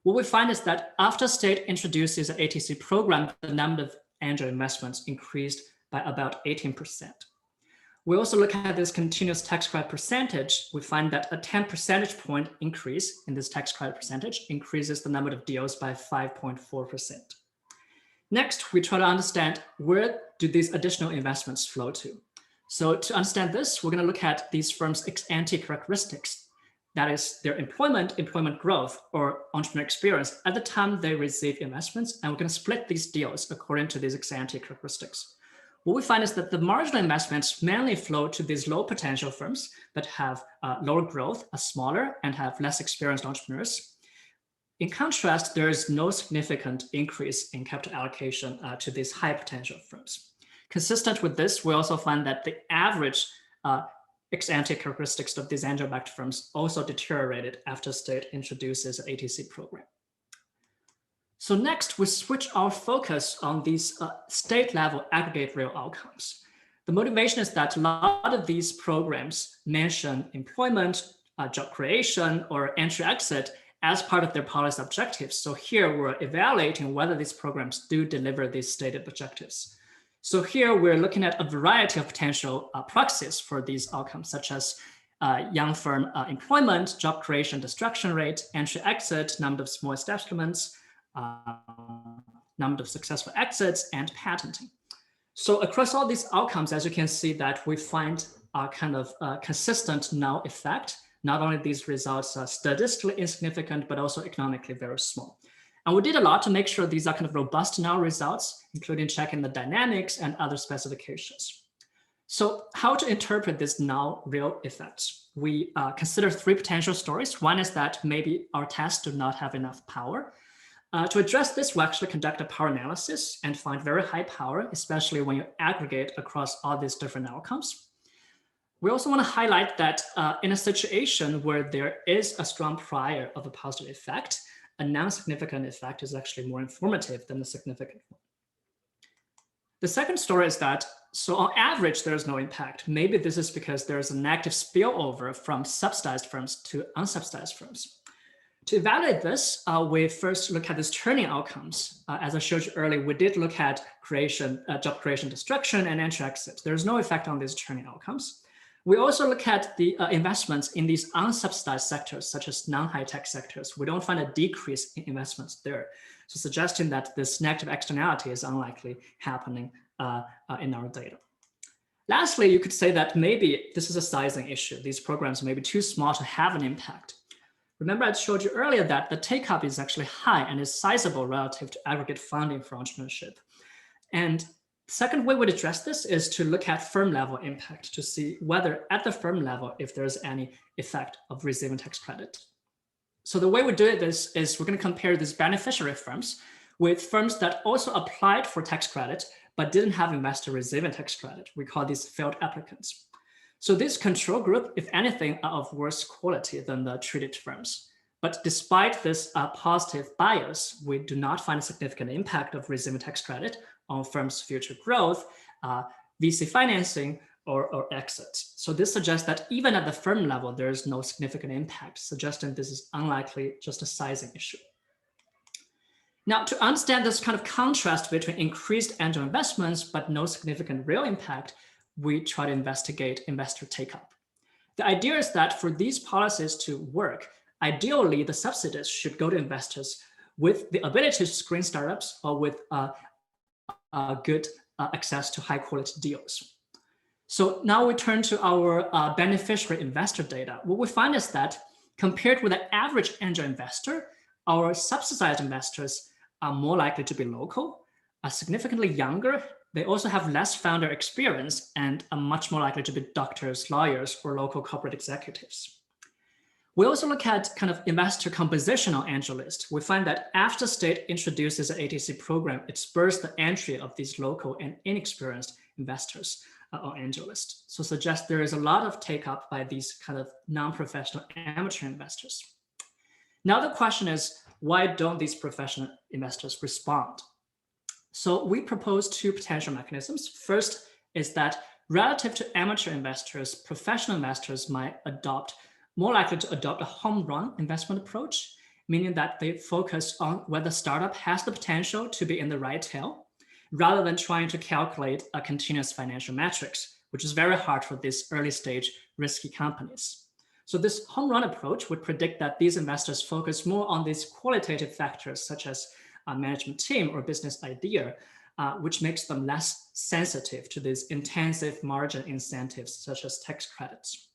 What we find is that after state introduces an ATC program, the number of angel investments increased by about 18%. We also look at this continuous tax credit percentage. We find that a 10 percentage point increase in this tax credit percentage increases the number of deals by 5.4%. Next, we try to understand where do these additional investments flow to. So to understand this, we're going to look at these firms' ex-ante characteristics. That is their employment growth, or entrepreneur experience at the time they receive investments. And we're going to split these deals according to these ex-ante characteristics. What we find is that the marginal investments mainly flow to these low potential firms that have lower growth, are smaller, and have less experienced entrepreneurs. In contrast, there is no significant increase in capital allocation to these high potential firms. Consistent with this, we also find that the average ex-ante characteristics of these angel-backed firms also deteriorated after state introduces an ATC program. So next, we switch our focus on these state-level aggregate real outcomes. The motivation is that a lot of these programs mention employment, job creation, or entry-exit as part of their policy objectives. So here we're evaluating whether these programs do deliver these stated objectives. So here we're looking at a variety of potential proxies for these outcomes, such as young firm employment, job creation, destruction rate, entry-exit, number of small establishments, number of successful exits, and patenting. So across all these outcomes, as you can see, that we find a kind of consistent null effect. Not only these results are statistically insignificant, but also economically very small. And we did a lot to make sure these are kind of robust null results, including checking the dynamics and other specifications. So how to interpret this null real effects? We consider three potential stories. One is that maybe our tests do not have enough power. To address this, we actually conduct a power analysis and find very high power, especially when you aggregate across all these different outcomes. We also want to highlight that in a situation where there is a strong prior of a positive effect, a non-significant effect is actually more informative than a significant one. The second story is that, so on average, there is no impact. Maybe this is because there is a negative spillover from subsidized firms to unsubsidized firms. To evaluate this, we first look at these turning outcomes. As I showed you earlier, we did look at job creation, destruction, and entry-exit. There is no effect on these turning outcomes. We also look at the investments in these unsubsidized sectors, such as non-high-tech sectors. We don't find a decrease in investments there. So suggesting that this negative externality is unlikely happening in our data. Lastly, you could say that maybe this is a sizing issue. These programs may be too small to have an impact. Remember, I showed you earlier that the take-up is actually high and is sizable relative to aggregate funding for entrepreneurship. And the second way we'd address this is to look at firm level impact to see whether at the firm level, if there's any effect of receiving tax credit. So the way we do this is we're going to compare these beneficiary firms with firms that also applied for tax credit, but didn't have investor receiving tax credit. We call these failed applicants. So this control group, if anything, are of worse quality than the treated firms. But despite this positive bias, we do not find a significant impact of receiving tax credit on firms' future growth, VC financing, or exits. So this suggests that even at the firm level, there is no significant impact, suggesting this is unlikely just a sizing issue. Now, to understand this kind of contrast between increased angel investments, but no significant real impact, we try to investigate investor take-up. The idea is that for these policies to work, ideally, the subsidies should go to investors with the ability to screen startups or with good access to high quality deals. So now we turn to our beneficiary investor data. What we find is that compared with the average angel investor, our subsidized investors are more likely to be local, are significantly younger. They also have less founder experience and are much more likely to be doctors, lawyers, or local corporate executives. We also look at kind of investor composition on angel list. We find that after state introduces an ATC program, it spurs the entry of these local and inexperienced investors on angel list. So suggests there is a lot of take up by these kind of non-professional amateur investors. Now the question is, why don't these professional investors respond? So we propose two potential mechanisms. First is that relative to amateur investors, professional investors might more likely to adopt a home run investment approach, meaning that they focus on whether startup has the potential to be in the right tail, rather than trying to calculate a continuous financial metrics, which is very hard for these early stage risky companies. So this home run approach would predict that these investors focus more on these qualitative factors, such as a management team or business idea, which makes them less sensitive to these intensive margin incentives, such as tax credits.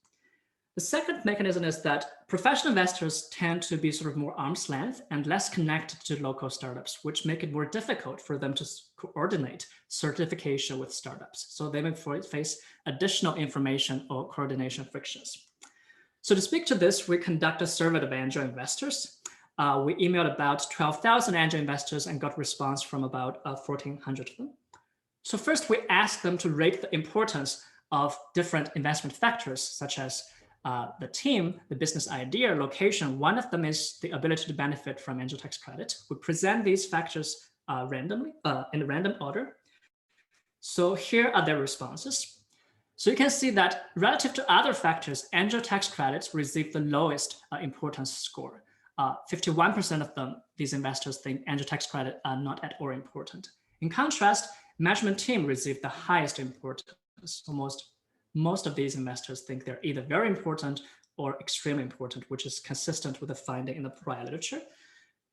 The second mechanism is that professional investors tend to be sort of more arm's length and less connected to local startups, which make it more difficult for them to coordinate certification with startups. So they may face additional information or coordination frictions. So to speak to this, we conduct a survey of angel investors. We emailed about 12,000 angel investors and got response from about 1,400 of them. So first we asked them to rate the importance of different investment factors, such as the team, the business idea, location. One of them is the ability to benefit from angel tax credit. We present these factors randomly in a random order. So here are their responses. So you can see that relative to other factors, angel tax credits receive the lowest importance score. 51% of them, these investors think angel tax credit are not at all important. In contrast, management team received the highest importance. Almost most of these investors think they're either very important or extremely important, which is consistent with the finding in the prior literature.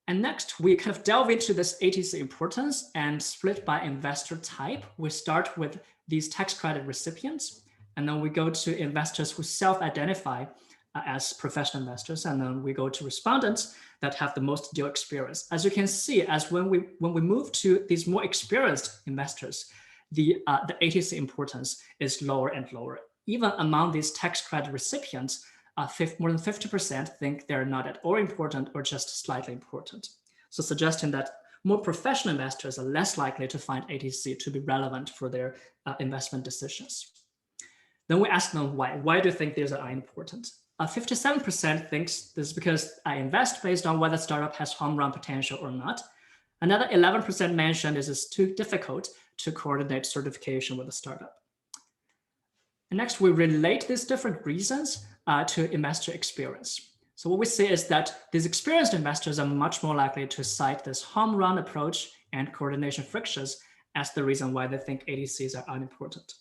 And next, we kind of delve into this ATC importance and split by investor type. We start with these tax credit recipients, and then we go to investors who self-identify as professional investors, and then we go to respondents that have the most deal experience. As you can see, as when we move to these more experienced investors, the ATC importance is lower and lower. Even among these tax credit recipients, more than 50% think they're not at all important or just slightly important. So suggesting that more professional investors are less likely to find ATC to be relevant for their investment decisions. Then we ask them why. Why do you think these are important? 57% thinks this is because I invest based on whether startup has home run potential or not. Another 11% mentioned it's too difficult to coordinate certification with a startup. And next, we relate these different reasons to investor experience. So what we see is that these experienced investors are much more likely to cite this home run approach and coordination frictions as the reason why they think ATCs are unimportant.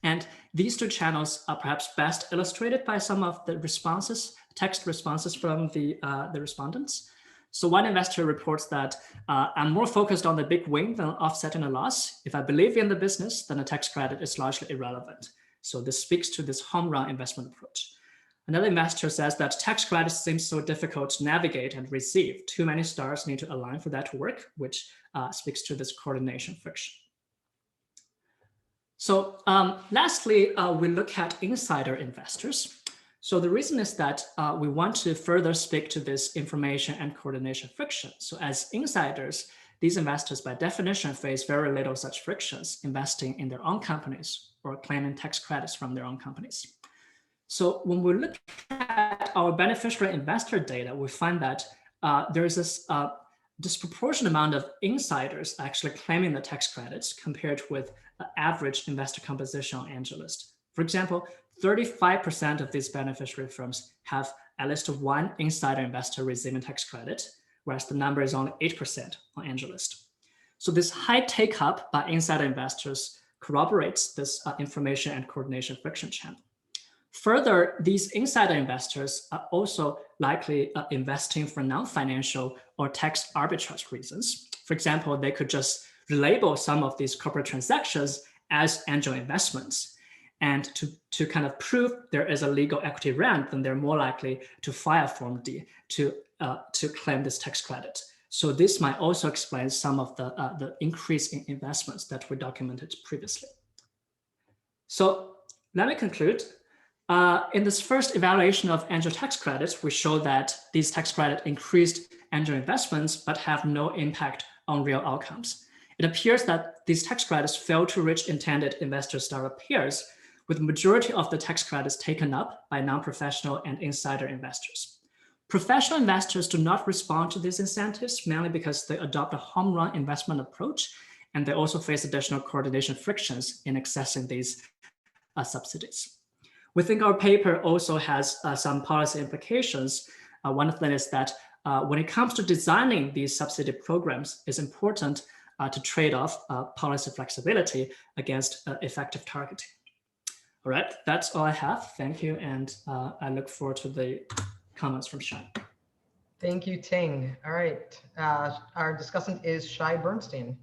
And these two channels are perhaps best illustrated by some of the responses, text responses from the respondents. So one investor reports that I'm more focused on the big win than offsetting a loss. If I believe in the business, then a tax credit is largely irrelevant. So this speaks to this home run investment approach. Another investor says that tax credits seem so difficult to navigate and receive. Too many stars need to align for that to work, which speaks to this coordination friction. So lastly, we look at insider investors. So the reason is that we want to further speak to this information and coordination friction. So as insiders, these investors by definition face very little such frictions investing in their own companies or claiming tax credits from their own companies. So when we look at our beneficiary investor data, we find that there is this disproportionate amount of insiders actually claiming the tax credits compared with average investor composition on AngelList. For example, 35% of these beneficiary firms have at least one insider investor receiving tax credit, whereas the number is only 8% on AngelList. So this high take-up by insider investors corroborates this information and coordination friction channel. Further, these insider investors are also likely investing for non-financial or tax arbitrage reasons. For example, they could just relabel some of these corporate transactions as angel investments. And to kind of prove there is a legal equity rent, then they're more likely to file Form D to claim this tax credit. So this might also explain some of the increase in investments that we documented previously. So let me conclude. In this first evaluation of angel tax credits, we show that these tax credits increased angel investments, but have no impact on real outcomes. It appears that these tax credits fail to reach intended investor startup peers, with the majority of the tax credits taken up by non-professional and insider investors. Professional investors do not respond to these incentives, mainly because they adopt a home run investment approach, and they also face additional coordination frictions in accessing these subsidies. We think our paper also has some policy implications. One of them is that when it comes to designing these subsidy programs, it's important to trade off policy flexibility against effective targeting. All right, that's all I have. Thank you. And I look forward to the comments from Shai. Thank you, Ting. All right, our discussant is Shai Bernstein.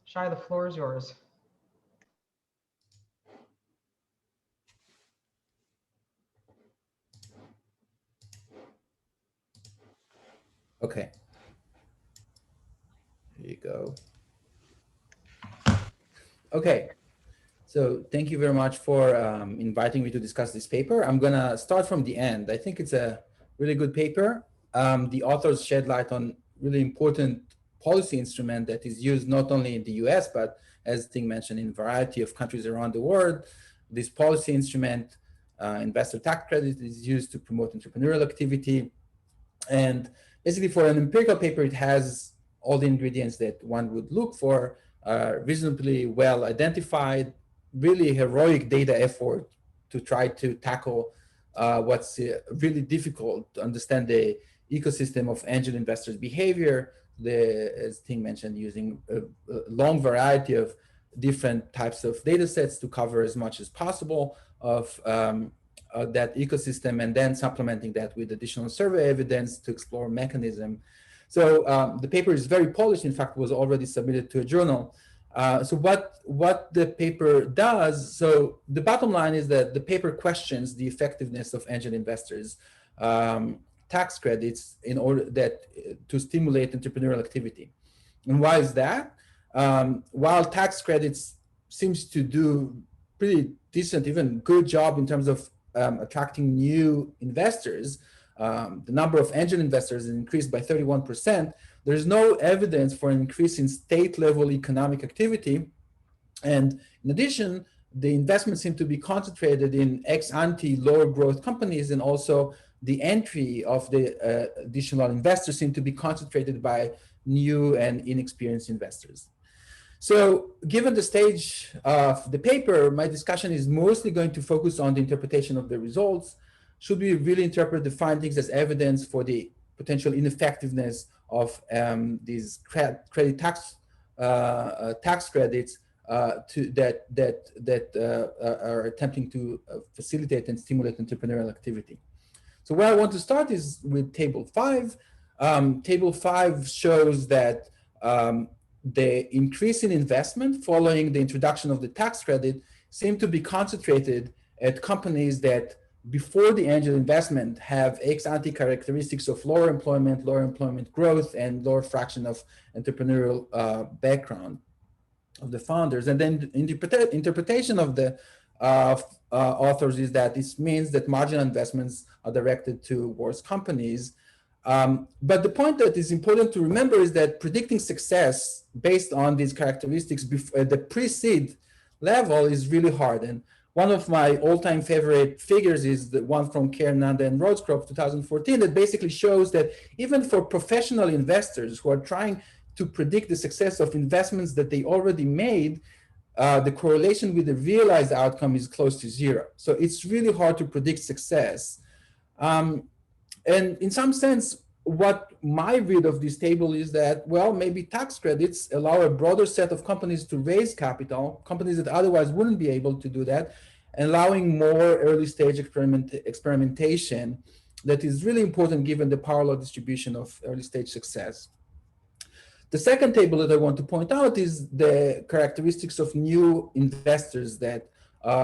Shai, the floor is yours. Okay. Here you go. Okay. So thank you very much for inviting me to discuss this paper. I'm going to start from the end. I think it's a really good paper. The authors shed light on really important policy instrument that is used not only in the US, but as Ting mentioned, in a variety of countries around the world. This policy instrument, investor tax credit, is used to promote entrepreneurial activity. And basically for an empirical paper, it has all the ingredients that one would look for, reasonably well identified, really heroic data effort to try to tackle what's really difficult to understand the ecosystem of angel investors' behavior. As Ting mentioned, using a long variety of different types of data sets to cover as much as possible of that ecosystem, and then supplementing that with additional survey evidence to explore mechanism. So the paper is very polished. In fact, was already submitted to a journal. So what the paper does, so the bottom line is that the paper questions the effectiveness of angel investors' tax credits in order to stimulate entrepreneurial activity. And why is that? While tax credits seems to do pretty decent, even good job in terms of attracting new investors, the number of angel investors is increased by 31%. There's no evidence for an increase in state-level economic activity. And in addition, the investments seem to be concentrated in ex-ante lower growth companies, and also the entry of the additional investors seem to be concentrated by new and inexperienced investors. So given the stage of the paper, my discussion is mostly going to focus on the interpretation of the results. Should we really interpret the findings as evidence for the potential ineffectiveness of these credit tax credits that are attempting to facilitate and stimulate entrepreneurial activity? So where I want to start is with Table 5. Table 5 shows that the increase in investment following the introduction of the tax credit seem to be concentrated at companies that before the angel investment have ex-ante characteristics of lower employment growth, and lower fraction of entrepreneurial background of the founders. And then the interpretation of the authors is that this means that marginal investments are directed towards companies. But the point that is important to remember is that predicting success based on these characteristics at the pre-seed level is really hard. And one of my all-time favorite figures is the one from Kerr, Nanda, and Rosecroft, 2014, that basically shows that even for professional investors who are trying to predict the success of investments that they already made, the correlation with the realized outcome is close to zero. So it's really hard to predict success. And in some sense, what my read of this table is that, well, maybe tax credits allow a broader set of companies to raise capital, companies that otherwise wouldn't be able to do that, allowing more early stage experimentation that is really important given the parallel distribution of early stage success. The second table that I want to point out is the characteristics of new investors that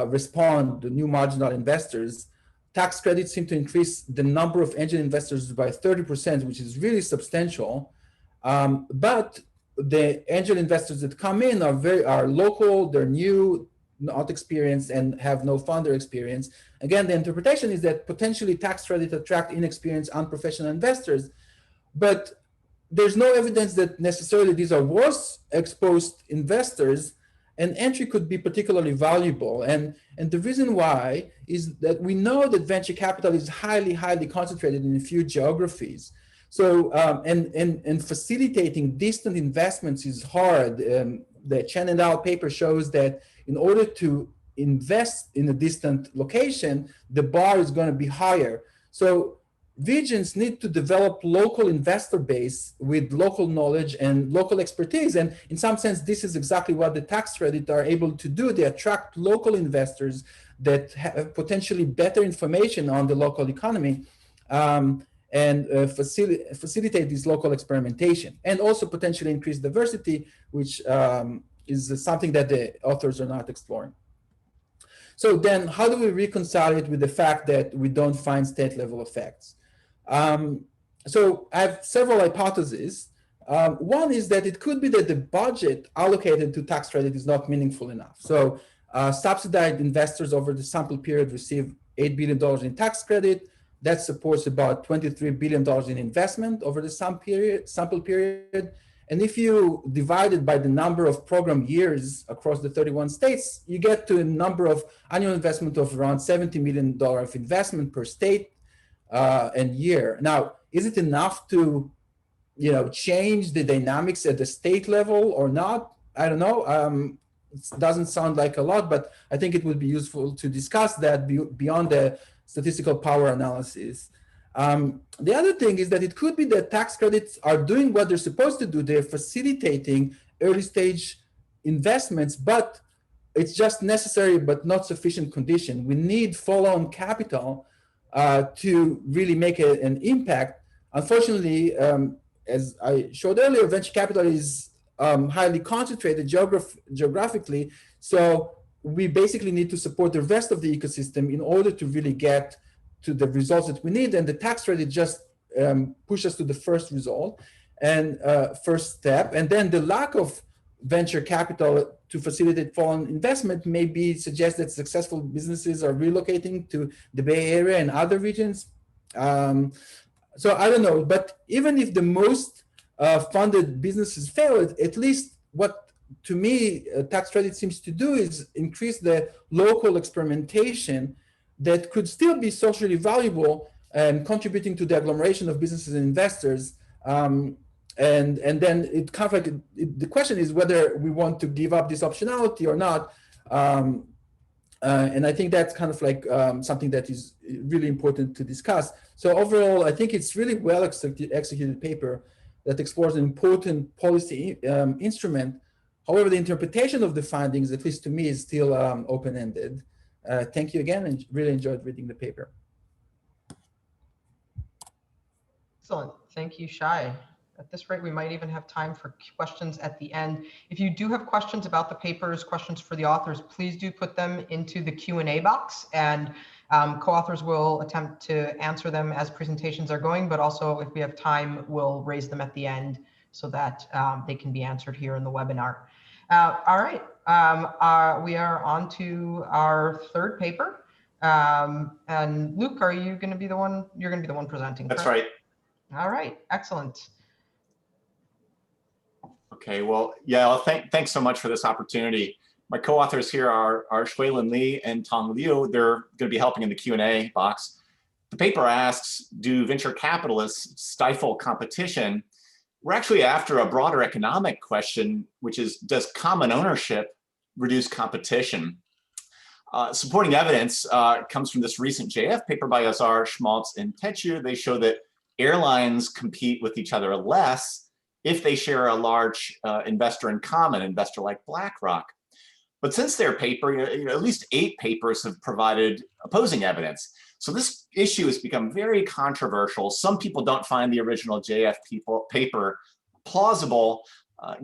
respond, the new marginal investors. Tax credits seem to increase the number of angel investors by 30%, which is really substantial. But the angel investors that come in are local, they're new, not experienced, and have no founder experience. Again, the interpretation is that potentially tax credits attract inexperienced, unprofessional investors, but there's no evidence that necessarily these are worse exposed investors, and entry could be particularly valuable. And the reason why is that we know that venture capital is highly, highly concentrated in a few geographies. So, and facilitating distant investments is hard. The Chen et al. Paper shows that in order to invest in a distant location, the bar is going to be higher. So regions need to develop local investor base with local knowledge and local expertise. And in some sense, this is exactly what the tax credit are able to do. They attract local investors that have potentially better information on the local economy and facilitate this local experimentation, and also potentially increase diversity, which is something that the authors are not exploring. So then how do we reconcile it with the fact that we don't find state level effects? So I have several hypotheses. One is that it could be that the budget allocated to tax credit is not meaningful enough. So subsidized investors over the sample period receive $8 billion in tax credit. That supports about $23 billion in investment over the sample period. And if you divide it by the number of program years across the 31 states, you get to a number of annual investment of around $70 million of investment per state and year. Now, is it enough to, change the dynamics at the state level or not? I don't know. It doesn't sound like a lot, but I think it would be useful to discuss that beyond the statistical power analysis. The other thing is that it could be that tax credits are doing what they're supposed to do. They're facilitating early stage investments, but it's just necessary but not sufficient condition. We need follow-on capital to really make an impact. Unfortunately, as I showed earlier, venture capital is highly concentrated geographically. So we basically need to support the rest of the ecosystem in order to really get to the results that we need. And the tax credit just pushes us to the first result and first step. And then the lack of venture capital to facilitate foreign investment maybe suggests that successful businesses are relocating to the Bay Area and other regions. So I don't know, but even if the most funded businesses fail, at least what to me tax credit seems to do is increase the local experimentation that could still be socially valuable and contributing to the agglomeration of businesses and investors. And then it kind of like the question is whether we want to give up this optionality or not. And I think that's kind of like something that is really important to discuss. So overall, I think it's really well executed paper that explores an important policy instrument. However, the interpretation of the findings, at least to me, is still open-ended. Thank you again, and really enjoyed reading the paper. Excellent. Thank you, Shai. At this rate, we might even have time for questions at the end. If you do have questions about the papers, questions for the authors, please do put them into the Q&A box, and co-authors will attempt to answer them as presentations are going, but also if we have time, we'll raise them at the end so that they can be answered here in the webinar. All right, we are on to our third paper. And Luke, are you going to be the one? You're going to be the one presenting. That's correct? right. All right, excellent. Okay, well, yeah, thanks so much for this opportunity. My co-authors here are Shuilin Li and Tong Liu. They're going to be helping in the Q&A box. The paper asks, do venture capitalists stifle competition? We're actually after a broader economic question, which is, does common ownership reduce competition? Supporting evidence comes from this recent JF paper by Azar, Schmaltz, and Techu. They show that airlines compete with each other less if they share a large investor in common, investor like BlackRock. But since their paper, at least 8 papers have provided opposing evidence. So this issue has become very controversial. Some people don't find the original JF paper plausible.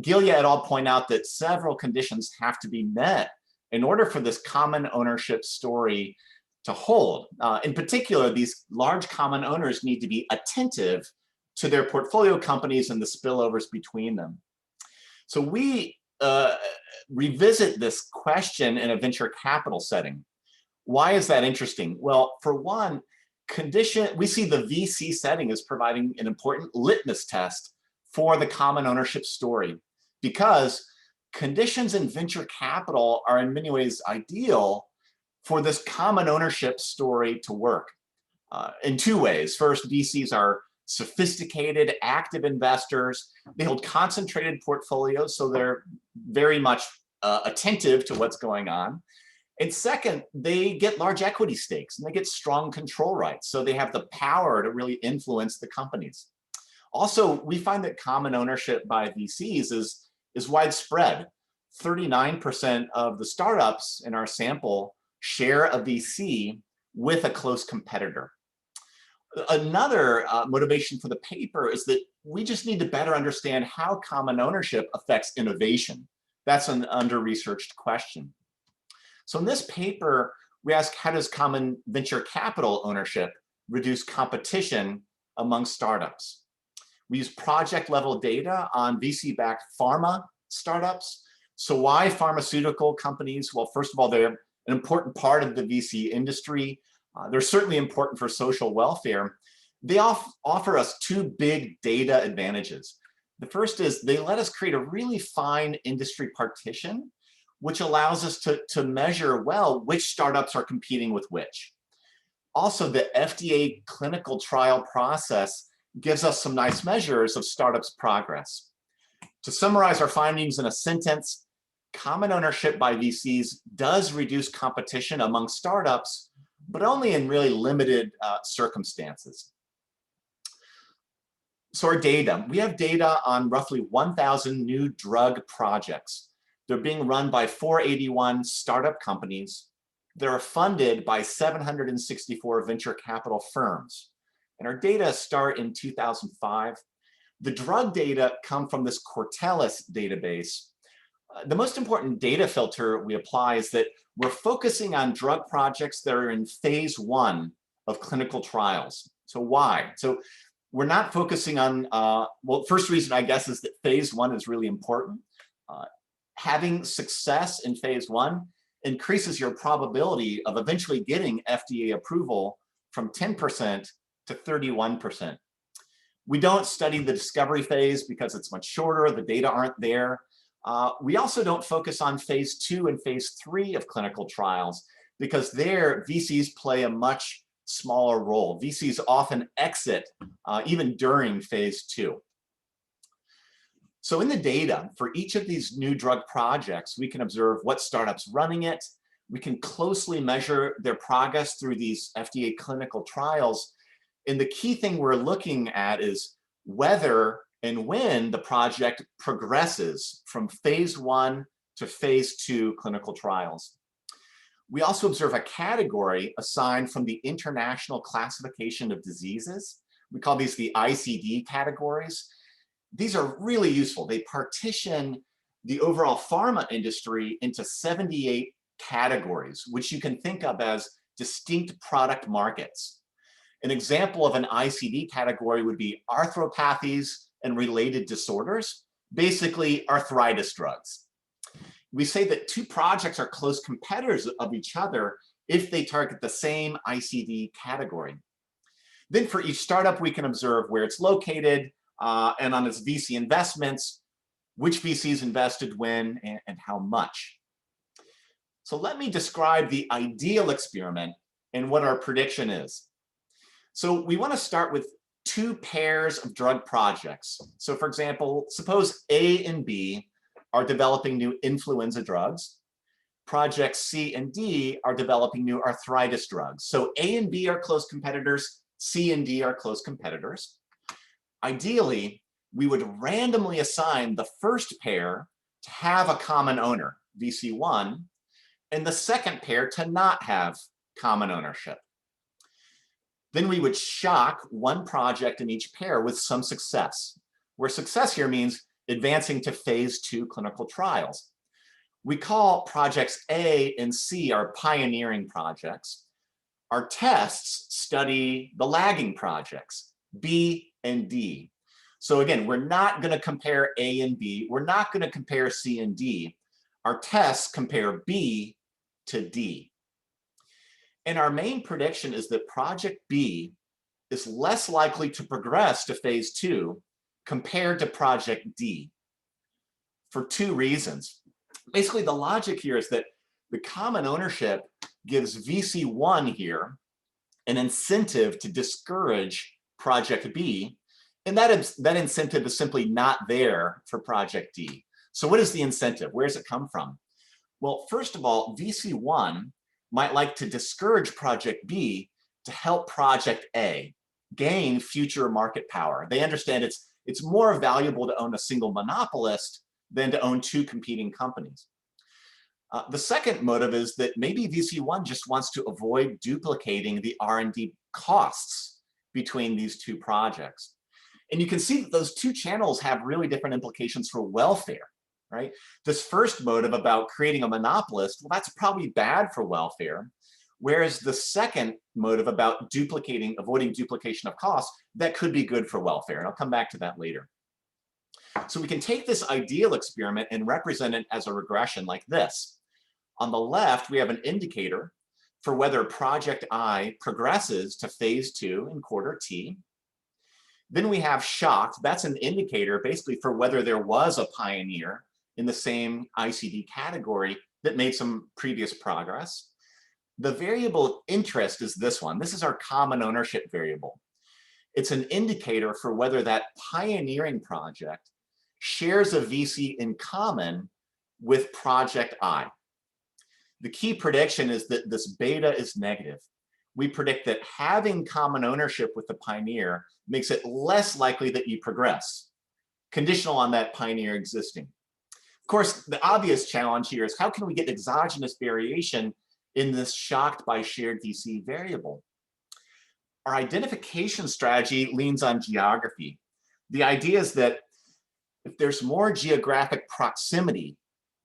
Gilia et al. Point out that several conditions have to be met in order for this common ownership story to hold. In particular, these large common owners need to be attentive to their portfolio companies and the spillovers between them. So we revisit this question in a venture capital setting. Why is that interesting? Well, for one, we see the VC setting as providing an important litmus test for the common ownership story, because conditions in venture capital are in many ways ideal for this common ownership story to work in 2 ways. First, VCs are sophisticated, active investors. They hold concentrated portfolios, so they're very much attentive to what's going on. And second, they get large equity stakes and they get strong control rights. So they have the power to really influence the companies. Also, we find that common ownership by VCs is widespread. 39% of the startups in our sample share a VC with a close competitor. Another motivation for the paper is that we just need to better understand how common ownership affects innovation. That's an under-researched question. So in this paper, we ask, how does common venture capital ownership reduce competition among startups? We use project-level data on VC-backed pharma startups. So why pharmaceutical companies? Well, first of all, they're an important part of the VC industry. They're certainly important for social welfare. They offer us 2 big data advantages. The first is they let us create a really fine industry partition, which allows us to measure well which startups are competing with which. Also, the FDA clinical trial process gives us some nice measures of startups' progress. To summarize our findings in a sentence, common ownership by VCs does reduce competition among startups, but only in really limited circumstances. So our data, we have data on roughly 1,000 new drug projects. They're being run by 481 startup companies. They're funded by 764 venture capital firms. And our data start in 2005. The drug data come from this Cortellis database. The most important data filter we apply is that we're focusing on drug projects that are in phase 1 of clinical trials. So why? So we're not focusing on, well, first reason I guess is that phase 1 is really important. Having success in phase 1 increases your probability of eventually getting FDA approval from 10% to 31%. We don't study the discovery phase because it's much shorter, the data aren't there. We also don't focus on phase 2 and phase 3 of clinical trials because there VCs play a much smaller role. VCs often exit even during phase 2. So in the data for each of these new drug projects, we can observe what startups running it. We can closely measure their progress through these FDA clinical trials. And the key thing we're looking at is whether and when the project progresses from phase 1 to phase 2 clinical trials. We also observe a category assigned from the International Classification of Diseases. We call these the ICD categories. These are really useful. They partition the overall pharma industry into 78 categories, which you can think of as distinct product markets. An example of an ICD category would be arthropathies and related disorders, basically arthritis drugs. We say that two projects are close competitors of each other if they target the same ICD category. Then for each startup, we can observe where it's located and on its VC investments, which VCs invested when and how much. So let me describe the ideal experiment and what our prediction is. So we want to start with two pairs of drug projects. So for example, suppose A and B are developing new influenza drugs. Projects C and D are developing new arthritis drugs. So A and B are close competitors, C and D are close competitors. Ideally, we would randomly assign the first pair to have a common owner, VC1, and the second pair to not have common ownership. Then we would shock one project in each pair with some success, where success here means advancing to phase 2 clinical trials. We call projects A and C our pioneering projects. Our tests study the lagging projects, B and D. So again, we're not going to compare A and B. We're not going to compare C and D. Our tests compare B to D. And our main prediction is that project B is less likely to progress to phase 2 compared to project D for two reasons. Basically, the logic here is that the common ownership gives VC1 here an incentive to discourage project B, and that incentive is simply not there for project D. So what is the incentive? Where does it come from? Well, first of all, VC1 might like to discourage project B to help project A gain future market power. They understand it's more valuable to own a single monopolist than to own two competing companies. The second motive is that maybe VC1 just wants to avoid duplicating the R&D costs between these two projects. And you can see that those two channels have really different implications for welfare, right? This first motive about creating a monopolist, well, that's probably bad for welfare. Whereas the second motive about avoiding duplication of costs, that could be good for welfare. And I'll come back to that later. So we can take this ideal experiment and represent it as a regression like this. On the left, we have an indicator for whether project I progresses to phase 2 in quarter T. Then we have shocked. That's an indicator basically for whether there was a pioneer in the same ICD category that made some previous progress. The variable of interest is this one. This is our common ownership variable. It's an indicator for whether that pioneering project shares a VC in common with project I. The key prediction is that this beta is negative. We predict that having common ownership with the pioneer makes it less likely that you progress, conditional on that pioneer existing. Of course, the obvious challenge here is how can we get exogenous variation in this shocked by shared VC variable? Our identification strategy leans on geography. The idea is that if there's more geographic proximity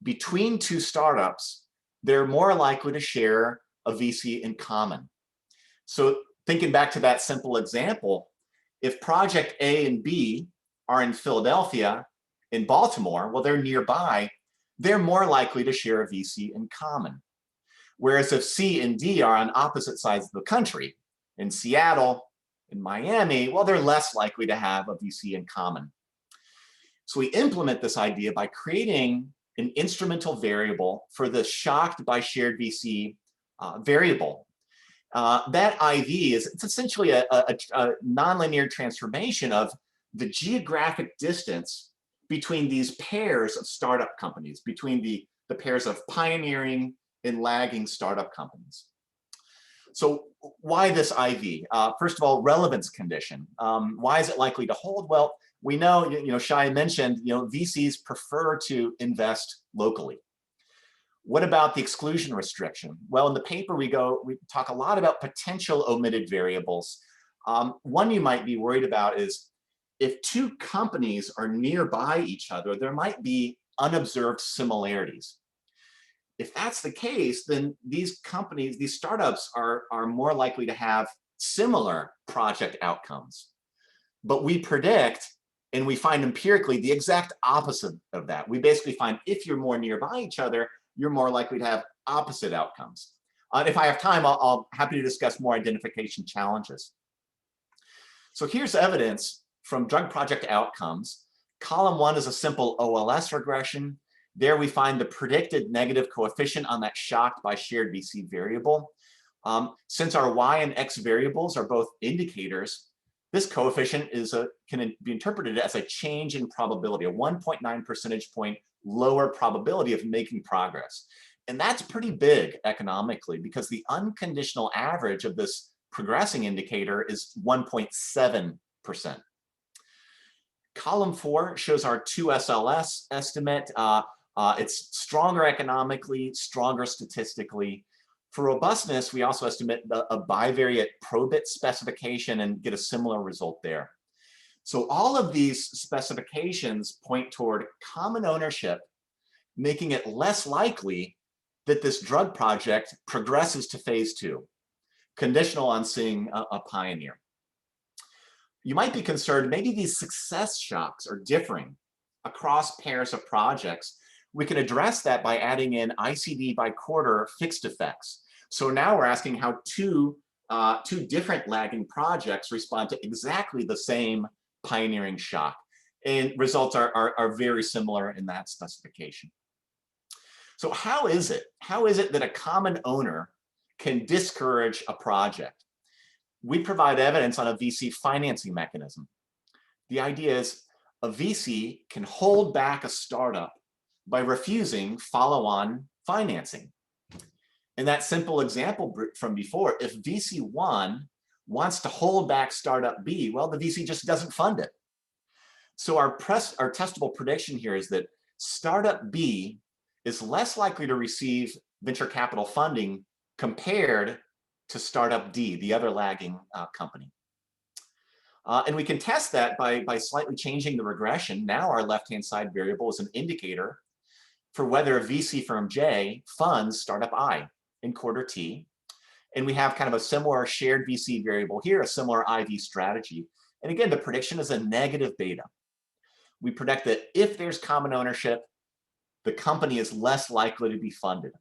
between two startups, they're more likely to share a VC in common. So thinking back to that simple example, if project A and B are in Philadelphia, in Baltimore, well, they're nearby, they're more likely to share a VC in common. Whereas if C and D are on opposite sides of the country, in Seattle, in Miami, well, they're less likely to have a VC in common. So we implement this idea by creating an instrumental variable for the shocked by shared VC variable. That IV it's essentially a nonlinear transformation of the geographic distance between these pairs of startup companies, between the pairs of pioneering and lagging startup companies. So why this IV? First of all, relevance condition. Why is it likely to hold? Well, we know, Shai mentioned, VCs prefer to invest locally. What about the exclusion restriction? Well, in the paper we talk a lot about potential omitted variables. One you might be worried about is if two companies are nearby each other, there might be unobserved similarities. If that's the case, then these companies, these startups are more likely to have similar project outcomes. But we predict, and we find empirically the exact opposite of that. We basically find if you're more nearby each other, you're more likely to have opposite outcomes. If I have time, I'll happy to discuss more identification challenges. So here's evidence from drug project outcomes. Column 1 is a simple OLS regression. There we find the predicted negative coefficient on that shocked by shared VC variable. Since our Y and X variables are both indicators, this coefficient can be interpreted as a change in probability, a 1.9 percentage point lower probability of making progress. And that's pretty big economically because the unconditional average of this progressing indicator is 1.7%. Column 4 shows our 2SLS estimate. It's stronger economically, stronger statistically. For robustness, we also estimate a bivariate probit specification and get a similar result there. So all of these specifications point toward common ownership, making it less likely that this drug project progresses to phase 2, conditional on seeing a pioneer. You might be concerned, maybe these success shocks are differing across pairs of projects. We can address that by adding in ICD by quarter fixed effects. So now we're asking how two different lagging projects respond to exactly the same pioneering shock. And results are very similar in that specification. So how is it that a common owner can discourage a project? We provide evidence on a VC financing mechanism. The idea is a VC can hold back a startup by refusing follow-on financing. In that simple example from before, if VC 1 wants to hold back startup B, well, the VC just doesn't fund it. So our testable prediction here is that startup B is less likely to receive venture capital funding compared to startup D, the other lagging company. And we can test that by slightly changing the regression. Now our left-hand side variable is an indicator for whether VC firm J funds startup I in quarter T. And we have kind of a similar shared VC variable here, a similar IV strategy. And again, the prediction is a negative beta. We predict that if there's common ownership, the company is less likely to be funded.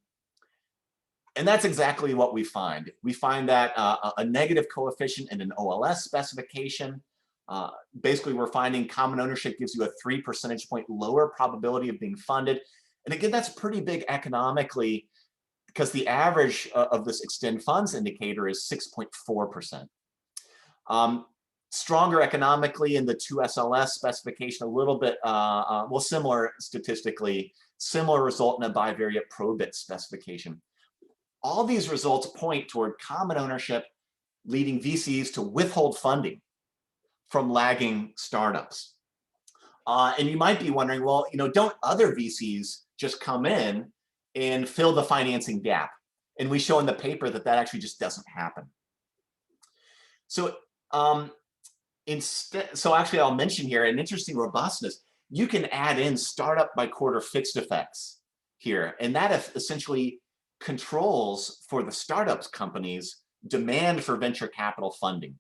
And that's exactly what we find. We find that a negative coefficient in an OLS specification Basically, we're finding common ownership gives you a 3 percentage point lower probability of being funded. And again, that's pretty big economically because the average of this extend funds indicator is 6.4%. Stronger economically in the 2SLS specification, a little bit, well, similar statistically, similar result in a bivariate probit specification. All these results point toward common ownership leading VCs to withhold funding from lagging startups. And you might be wondering, well, don't other VCs just come in and fill the financing gap? And we show in the paper that that actually just doesn't happen. So so actually I'll mention here an interesting robustness. You can add in startup by quarter fixed effects here, and that essentially controls for the startups companies demand for venture capital funding.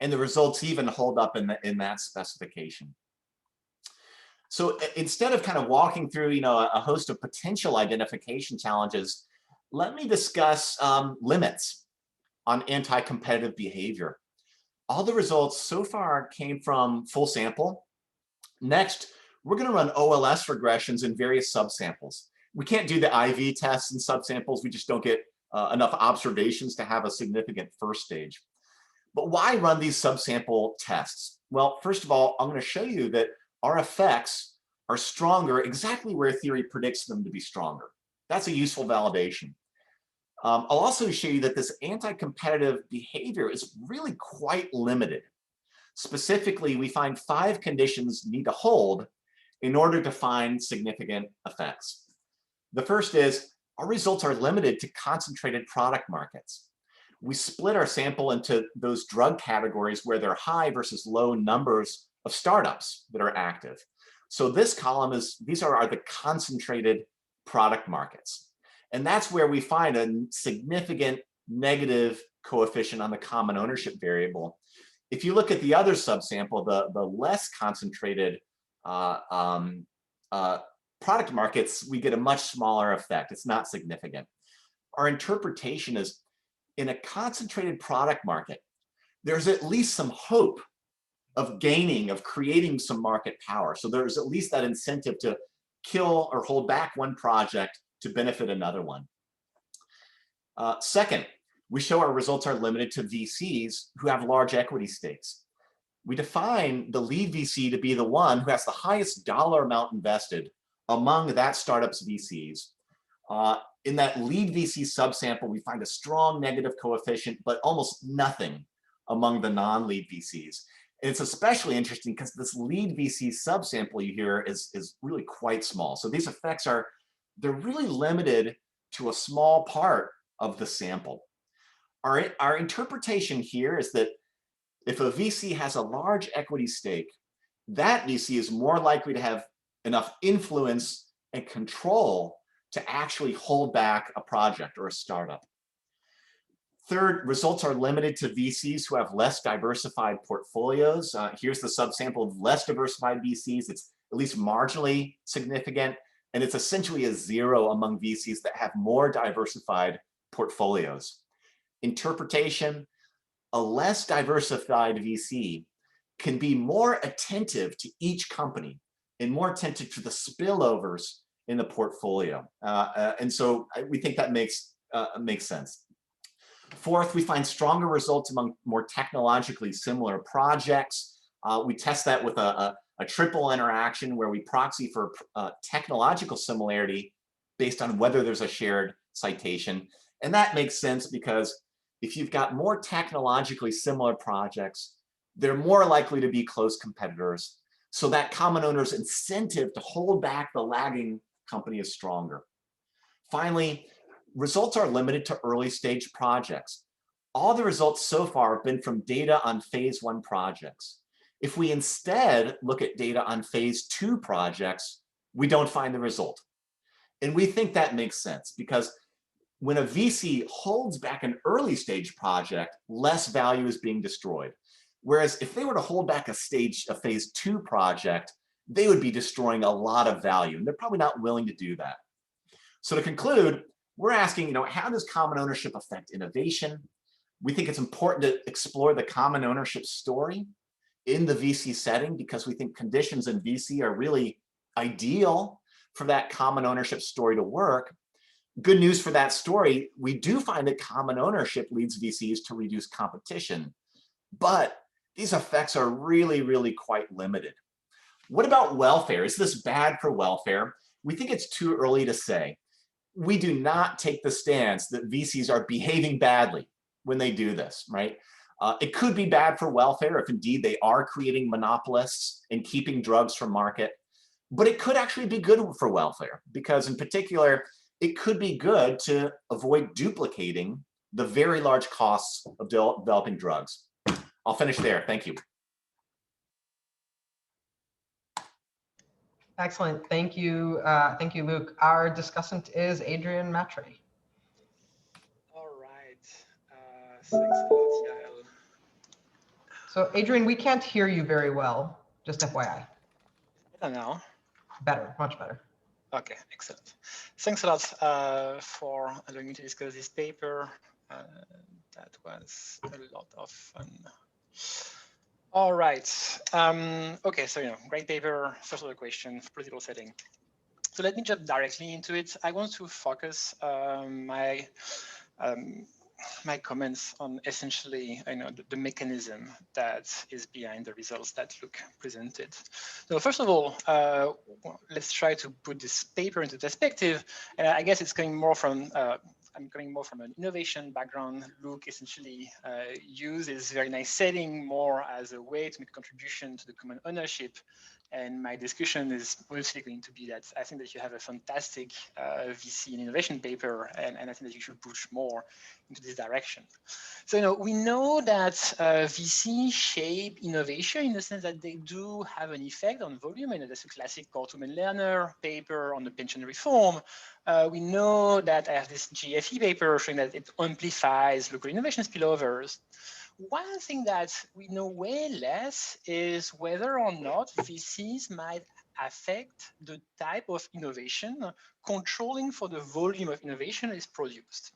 And the results even hold up in that specification. So instead of kind of walking through a host of potential identification challenges, let me discuss limits on anti-competitive behavior. All the results so far came from full sample. Next, we're going to run OLS regressions in various subsamples. We can't do the IV tests in subsamples. We just don't get enough observations to have a significant first stage. But why run these subsample tests? Well, first of all, I'm going to show you that our effects are stronger exactly where theory predicts them to be stronger. That's a useful validation. I'll also show you that this anti-competitive behavior is really quite limited. Specifically, we find 5 conditions need to hold in order to find significant effects. The first is our results are limited to concentrated product markets. We split our sample into those drug categories where there are high versus low numbers of startups that are active. So this column these are the concentrated product markets. And that's where we find a significant negative coefficient on the common ownership variable. If you look at the other subsample, the less concentrated product markets, we get a much smaller effect. It's not significant. Our interpretation is in a concentrated product market, there's at least some hope of creating some market power. So there's at least that incentive to kill or hold back one project to benefit another one. Second, we show our results are limited to VCs who have large equity stakes. We define the lead VC to be the one who has the highest dollar amount invested among that startup's VCs. In that lead VC subsample, we find a strong negative coefficient, but almost nothing among the non-lead VCs. And it's especially interesting because this lead VC subsample you hear is really quite small. So these effects they're really limited to a small part of the sample. Our interpretation here is that if a VC has a large equity stake, that VC is more likely to have enough influence and control to actually hold back a project or a startup. Third, results are limited to VCs who have less diversified portfolios. Here's the subsample of less diversified VCs. It's at least marginally significant, and it's essentially a 0 among VCs that have more diversified portfolios. Interpretation, a less diversified VC can be more attentive to each company and more attentive to the spillovers in the portfolio. And so we think that makes sense. Fourth, we find stronger results among more technologically similar projects. We test that with a triple interaction where we proxy for technological similarity based on whether there's a shared citation. And that makes sense because if you've got more technologically similar projects, they're more likely to be close competitors. So that common owner's incentive to hold back the lagging company is stronger. Finally, results are limited to early stage projects. All the results so far have been from data on phase 1 projects. If we instead look at data on phase 2 projects, we don't find the result. And we think that makes sense because when a VC holds back an early stage project, less value is being destroyed. Whereas if they were to hold back a phase 2 project, they would be destroying a lot of value, and they're probably not willing to do that. So to conclude, we're asking, how does common ownership affect innovation? We think it's important to explore the common ownership story in the VC setting because we think conditions in VC are really ideal for that common ownership story to work. Good news for that story, we do find that common ownership leads VCs to reduce competition, but these effects are really, really quite limited. What about welfare? Is this bad for welfare? We think it's too early to say. We do not take the stance that VCs are behaving badly when they do this, right? It could be bad for welfare if indeed they are creating monopolists and keeping drugs from market, but it could actually be good for welfare because in particular, it could be good to avoid duplicating the very large costs of developing drugs. I'll finish there. Thank you. Excellent. Thank you. Thank you, Luke. Our discussant is Adrian Matre. All right. Thanks a lot, Yael. So Adrian, we can't hear you very well, just FYI. I don't know. Better, much better. Okay, excellent. Thanks a lot for allowing me to discuss this paper. That was a lot of fun. All right. Okay, so great paper. First order question, political setting. So let me jump directly into it. I want to focus my comments on essentially, the mechanism that is behind the results that Luke presented. So first of all, let's try to put this paper into perspective. And I guess it's coming more from I'm coming more from an innovation background. Luke essentially uses very nice setting more as a way to make a contribution to the common ownership. And my discussion is mostly going to be that I think that you have a fantastic VC and innovation paper, and I think that you should push more into this direction. So we know that VC shape innovation in the sense that they do have an effect on volume, and that's a classic Kortum and Lerner paper on the pension reform. We know that I have this GFE paper showing that it amplifies local innovation spillovers. One thing that we know way less is whether or not VCs might affect the type of innovation controlling for the volume of innovation is produced.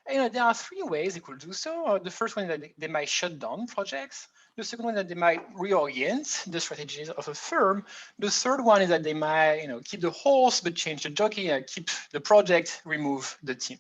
And, there are three ways they could do so. The first one is that they might shut down projects. The second one is that they might reorient the strategies of a firm. The third one is that they might keep the horse but change the jockey, keep the project, remove the team.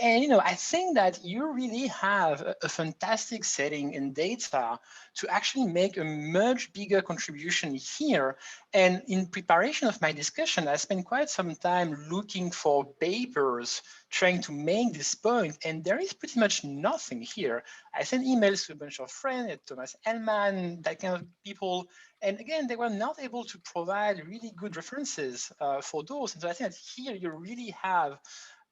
And I think that you really have a fantastic setting and data to actually make a much bigger contribution here. And in preparation of my discussion, I spent quite some time looking for papers trying to make this point, and there is pretty much nothing here. I sent emails to a bunch of friends, Thomas Ellman, that kind of people, and again, they were not able to provide really good references for those. And so I think that here you really have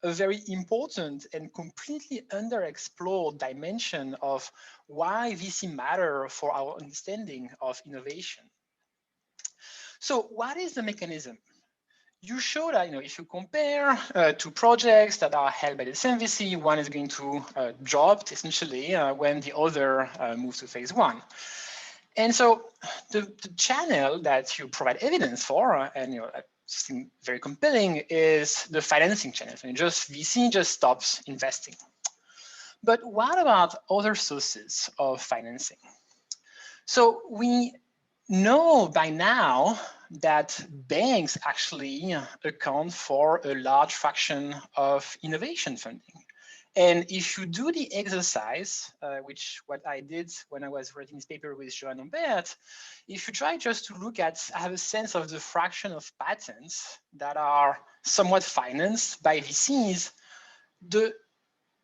a very important and completely underexplored dimension of why VC matter for our understanding of innovation. So what is the mechanism? You show that if you compare two projects that are held by the same VC, one is going to drop essentially when the other moves to phase one. And so the channel that you provide evidence for, and something very compelling, is the financing channel. And VC just stops investing. But what about other sources of financing? So we know by now that banks actually account for a large fraction of innovation funding. And if you do the exercise, which what I did when I was writing this paper with Joan Humbert, if you try just to look at, have a sense of the fraction of patents that are somewhat financed by VCs, the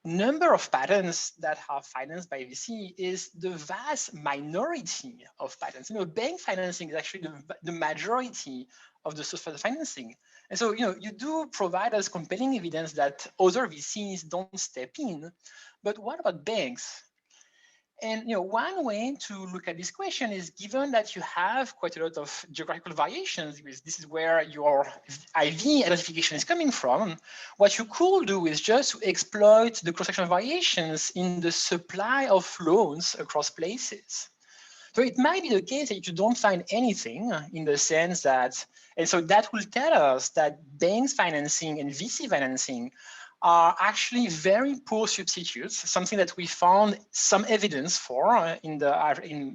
number of patents that are financed by VC is the vast minority of patents. Bank financing is actually the majority of the source for the financing. And so, you do provide us compelling evidence that other VCs don't step in, but what about banks? And one way to look at this question is, given that you have quite a lot of geographical variations, because this is where your IV identification is coming from, what you could do is just to exploit the cross-section variations in the supply of loans across places. So it might be the case that you don't find anything in the sense that, and so that will tell us that banks financing and VC financing are actually very poor substitutes, something that we found some evidence for in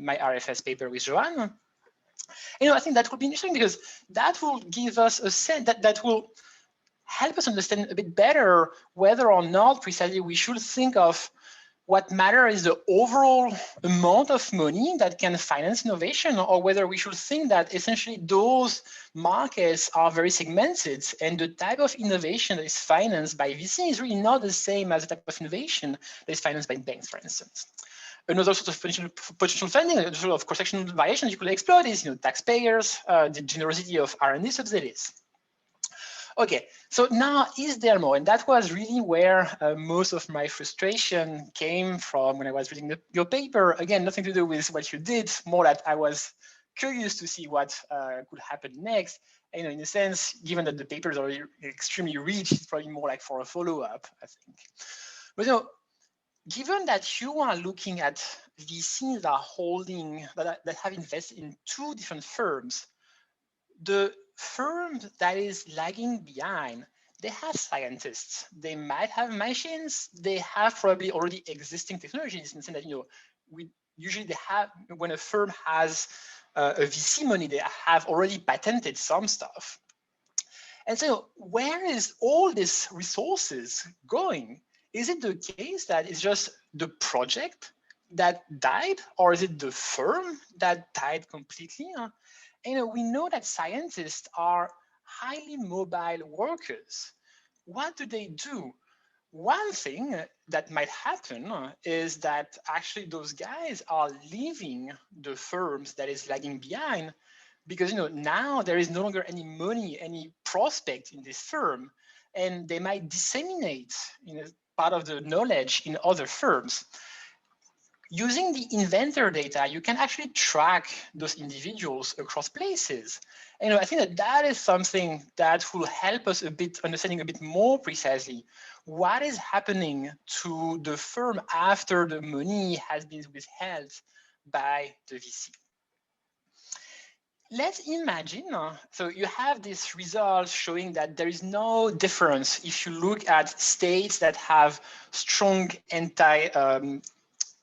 my RFS paper with Joanne. I think that will be interesting because that will give us a sense that will help us understand a bit better whether or not precisely we should think of what matters is the overall amount of money that can finance innovation, or whether we should think that essentially those markets are very segmented and the type of innovation that is financed by VC is really not the same as the type of innovation that is financed by banks, for instance. Another sort of potential funding, sort of cross-sectional variations you could exploit is taxpayers, the generosity of R&D subsidies. Okay, so now is there more? And that was really where most of my frustration came from when I was reading your paper. Again, nothing to do with what you did, more that I was curious to see what could happen next. And in a sense, given that the papers are extremely rich, it's probably more like for a follow-up, I think. But given that you are looking at VCs that are holding, that have invested in two different firms, the firm that is lagging behind, they have scientists, they might have machines, they have probably already existing technologies in the sense that, usually they have, when a firm has a VC money, they have already patented some stuff. And so where is all these resources going? Is it the case that it's just the project that died, or is it the firm that died completely? We know that scientists are highly mobile workers. What do they do? One thing that might happen is that actually those guys are leaving the firms that is lagging behind because now there is no longer any money, any prospect in this firm, and they might disseminate part of the knowledge in other firms. Using the inventor data, you can actually track those individuals across places. And I think that is something that will help us a bit understanding a bit more precisely what is happening to the firm after the money has been withheld by the VC. Let's imagine, so you have this result showing that there is no difference if you look at states that have strong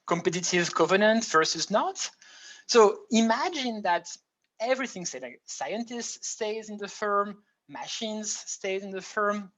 competitive covenant versus not. So imagine that everything stays, like scientists stays in the firm, machines stays in the firm.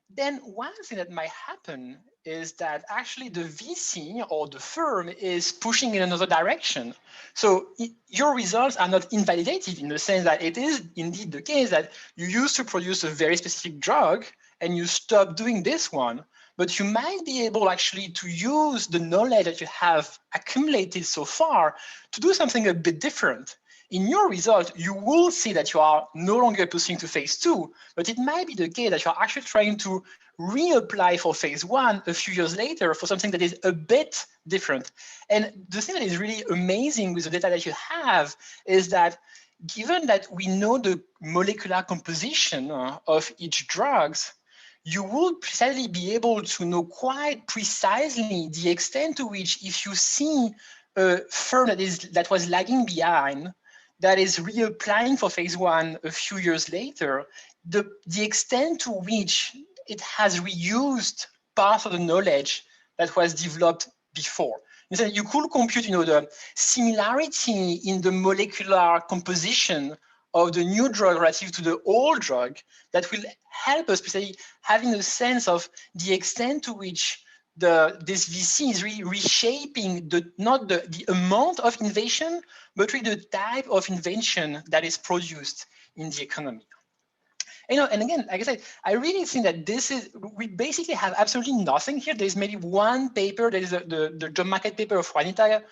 Then one thing that might happen is that actually the VC or the firm is pushing in another direction. So your results are not invalidated in the sense that it is indeed the case that you used to produce a very specific drug and you stop doing this one. But you might be able actually to use the knowledge that you have accumulated so far to do something a bit different. In your result, you will see that you are no longer pursuing to phase 2, but it might be the case that you're actually trying to reapply for phase 1 a few years later for something that is a bit different. And the thing that is really amazing with the data that you have is that given that we know the molecular composition of each drugs, you will precisely be able to know quite precisely the extent to which if you see a firm that was lagging behind, that is reapplying for phase 1 a few years later, the extent to which it has reused part of the knowledge that was developed before. You could compute the similarity in the molecular composition of the new drug relative to the old drug that will help us precisely having a sense of the extent to which this VC is really reshaping not the amount of innovation, but really the type of invention that is produced in the economy. And again, like I said, I really think that we basically have absolutely nothing here. There's maybe one paper, that is the job market paper of Juanita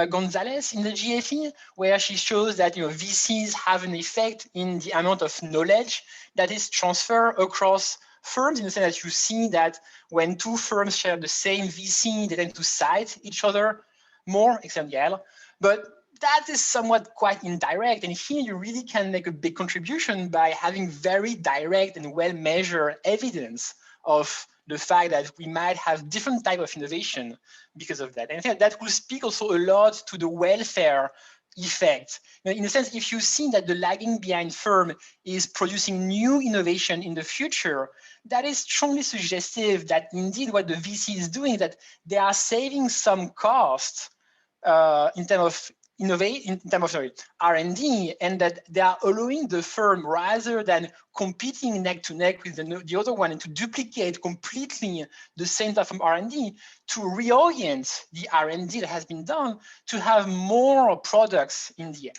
Gonzalez in the GFE, where she shows that VCs have an effect in the amount of knowledge that is transferred across firms, in the sense that you see that when two firms share the same VC, they tend to cite each other more, except Yael. But that is somewhat quite indirect. And here you really can make a big contribution by having very direct and well-measured evidence of the fact that we might have different type of innovation because of that. And I think that will speak also a lot to the welfare effect. In a sense, if you see that the lagging behind firm is producing new innovation in the future, that is strongly suggestive that indeed what the VC is doing, that they are saving some cost in terms of R&D, and that they are allowing the firm, rather than competing neck to neck with the other one and to duplicate completely the same type of R&D, to reorient the R&D that has been done to have more products in the end.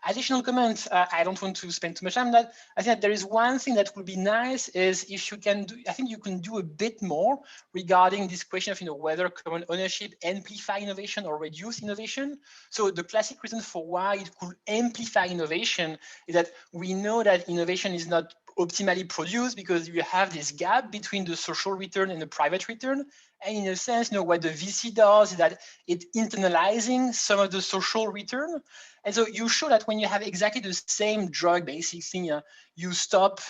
Additional comment, I don't want to spend too much time on that. I think that there is one thing that would be nice is if you can do, I think you can do a bit more regarding this question of whether common ownership amplify innovation or reduce innovation. So the classic reason for why it could amplify innovation is that we know that innovation is not optimally produced because you have this gap between the social return and the private return. And in a sense, what the VC does is that it's internalizing some of the social return. And so you show that when you have exactly the same drug, basically, you stop,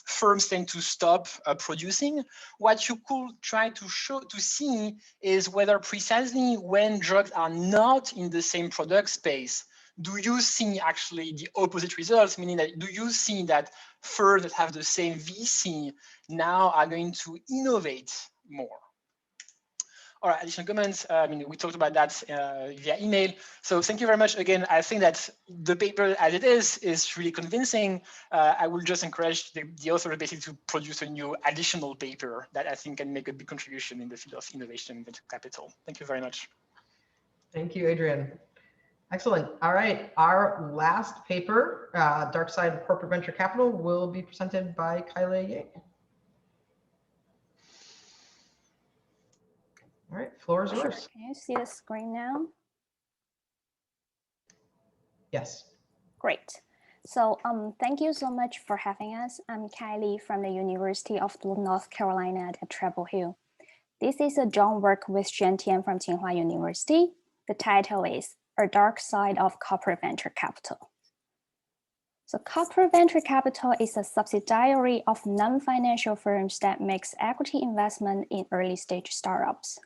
firms tend to stop producing. What you could try to see is whether precisely when drugs are not in the same product space, do you see actually the opposite results, meaning that do you see that firms that have the same VC now are going to innovate more? All right, additional comments. We talked about that via email. So thank you very much again. I think that the paper as it is really convincing. I will just encourage the author basically to produce a new additional paper that I think can make a big contribution in the field of innovation and venture capital. Thank you very much. Thank you, Adrian. Excellent. All right, our last paper, Dark Side of Corporate Venture Capital, will be presented by Yael. All right, floor is yours. Can you see the screen now? Yes. Great. So thank you so much for having us. I'm Kylie from the University of North Carolina at Chapel Hill. This is a joint work with Stanton from Tsinghua University. The title is A Dark Side of Corporate Venture Capital. So corporate venture capital is a subsidiary of non-financial firms that makes equity investment in early stage startups.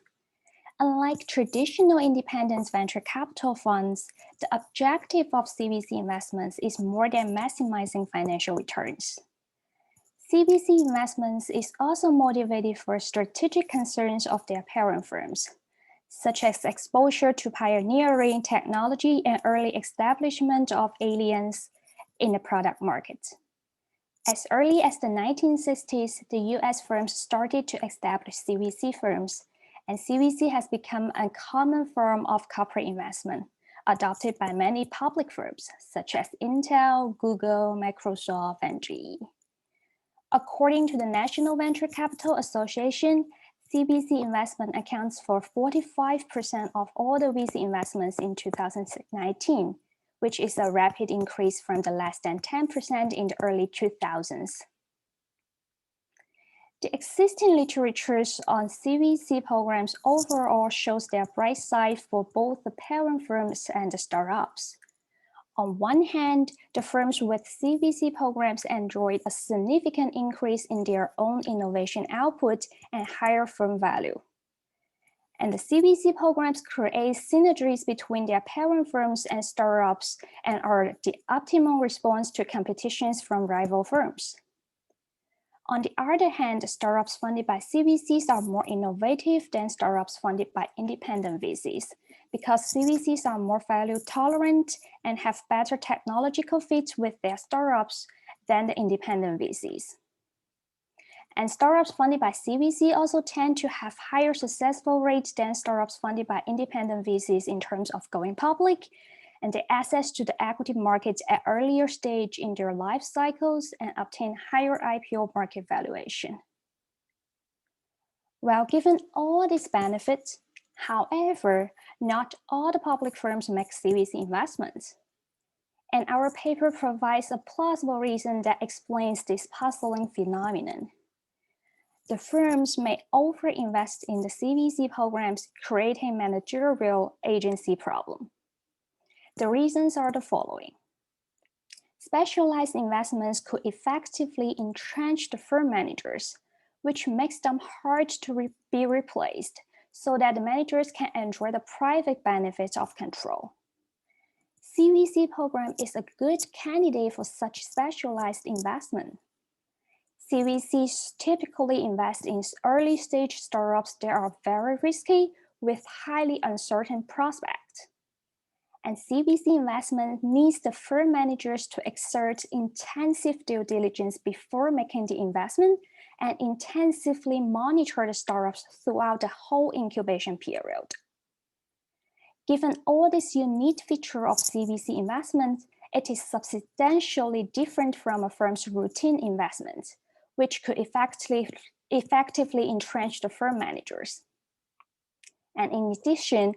Unlike traditional independent venture capital funds, the objective of CVC investments is more than maximizing financial returns. CVC investments is also motivated for strategic concerns of their parent firms, such as exposure to pioneering technology and early establishment of aliens in the product market. As early as the 1960s, the US firms started to establish CVC firms, and CVC has become a common form of corporate investment, adopted by many public firms, such as Intel, Google, Microsoft, and GE. According to the National Venture Capital Association, CVC investment accounts for 45% of all the VC investments in 2019, which is a rapid increase from the less than 10% in the early 2000s. The existing literature on CVC programs overall shows their bright side for both the parent firms and the startups. On one hand, the firms with CVC programs enjoyed a significant increase in their own innovation output and higher firm value. And the CVC programs create synergies between their parent firms and startups and are the optimal response to competitions from rival firms. On the other hand, startups funded by CVCs are more innovative than startups funded by independent VCs because CVCs are more value tolerant and have better technological fits with their startups than the independent VCs. And startups funded by CVC also tend to have higher successful rates than startups funded by independent VCs in terms of going public and the access to the equity markets at earlier stage in their life cycles and obtain higher IPO market valuation. Well, given all these benefits, however, not all the public firms make CVC investments. And our paper provides a plausible reason that explains this puzzling phenomenon. The firms may overinvest in the CVC programs, creating managerial agency problem. The reasons are the following. Specialized investments could effectively entrench the firm managers, which makes them hard to be replaced, so that the managers can enjoy the private benefits of control. CVC program is a good candidate for such specialized investment. CVCs typically invest in early stage startups that are very risky with highly uncertain prospects. And CVC investment needs the firm managers to exert intensive due diligence before making the investment and intensively monitor the startups throughout the whole incubation period. Given all this unique feature of CVC investment, it is substantially different from a firm's routine investment, which could effectively entrench the firm managers. And in addition,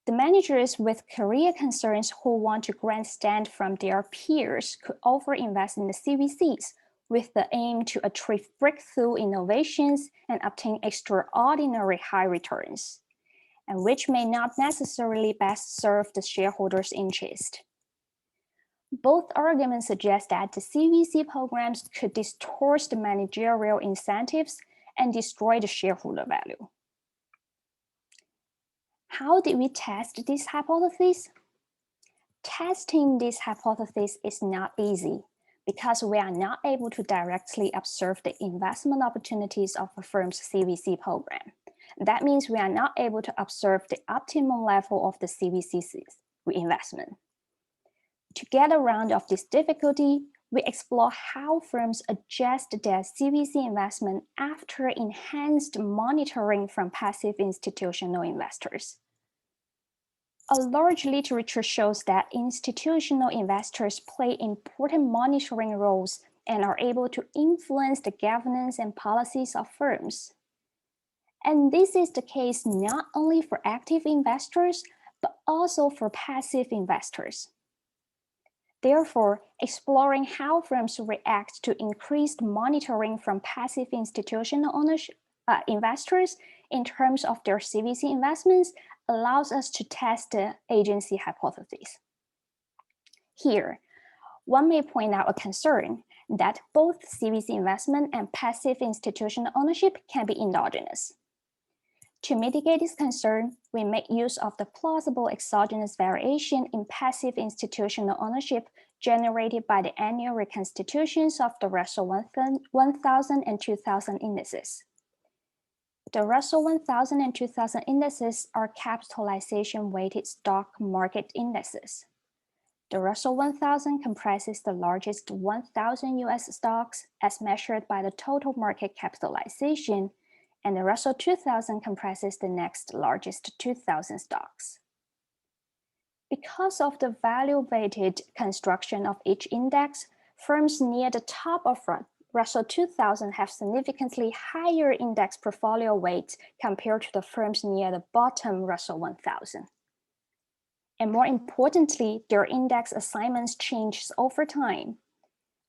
the managers with career concerns who want to grandstand from their peers could overinvest in the CVCs with the aim to achieve breakthrough innovations and obtain extraordinary high returns, and which may not necessarily best serve the shareholders' interest. Both arguments suggest that the CVC programs could distort the managerial incentives and destroy the shareholder value. How did we test this hypothesis? Testing this hypothesis is not easy because we are not able to directly observe the investment opportunities of a firm's CVC program. That means we are not able to observe the optimal level of the CVC's investment. To get around of this difficulty, we explore how firms adjust their CVC investment after enhanced monitoring from passive institutional investors. A large literature shows that institutional investors play important monitoring roles and are able to influence the governance and policies of firms. And this is the case not only for active investors, but also for passive investors. Therefore, exploring how firms react to increased monitoring from passive institutional investors in terms of their CVC investments allows us to test the agency hypothesis. Here, one may point out a concern that both CVC investment and passive institutional ownership can be endogenous. To mitigate this concern, we make use of the plausible exogenous variation in passive institutional ownership generated by the annual reconstitutions of the Russell 1000 and 2000 indices. The Russell 1000 and 2000 indices are capitalization-weighted stock market indices. The Russell 1000 comprises the largest 1,000 US stocks as measured by the total market capitalization, and the Russell 2000 comprises the next largest 2,000 stocks. Because of the value-weighted construction of each index, firms near the top of Russell 2000 have significantly higher index portfolio weight compared to the firms near the bottom Russell 1000. And more importantly, their index assignments change over time.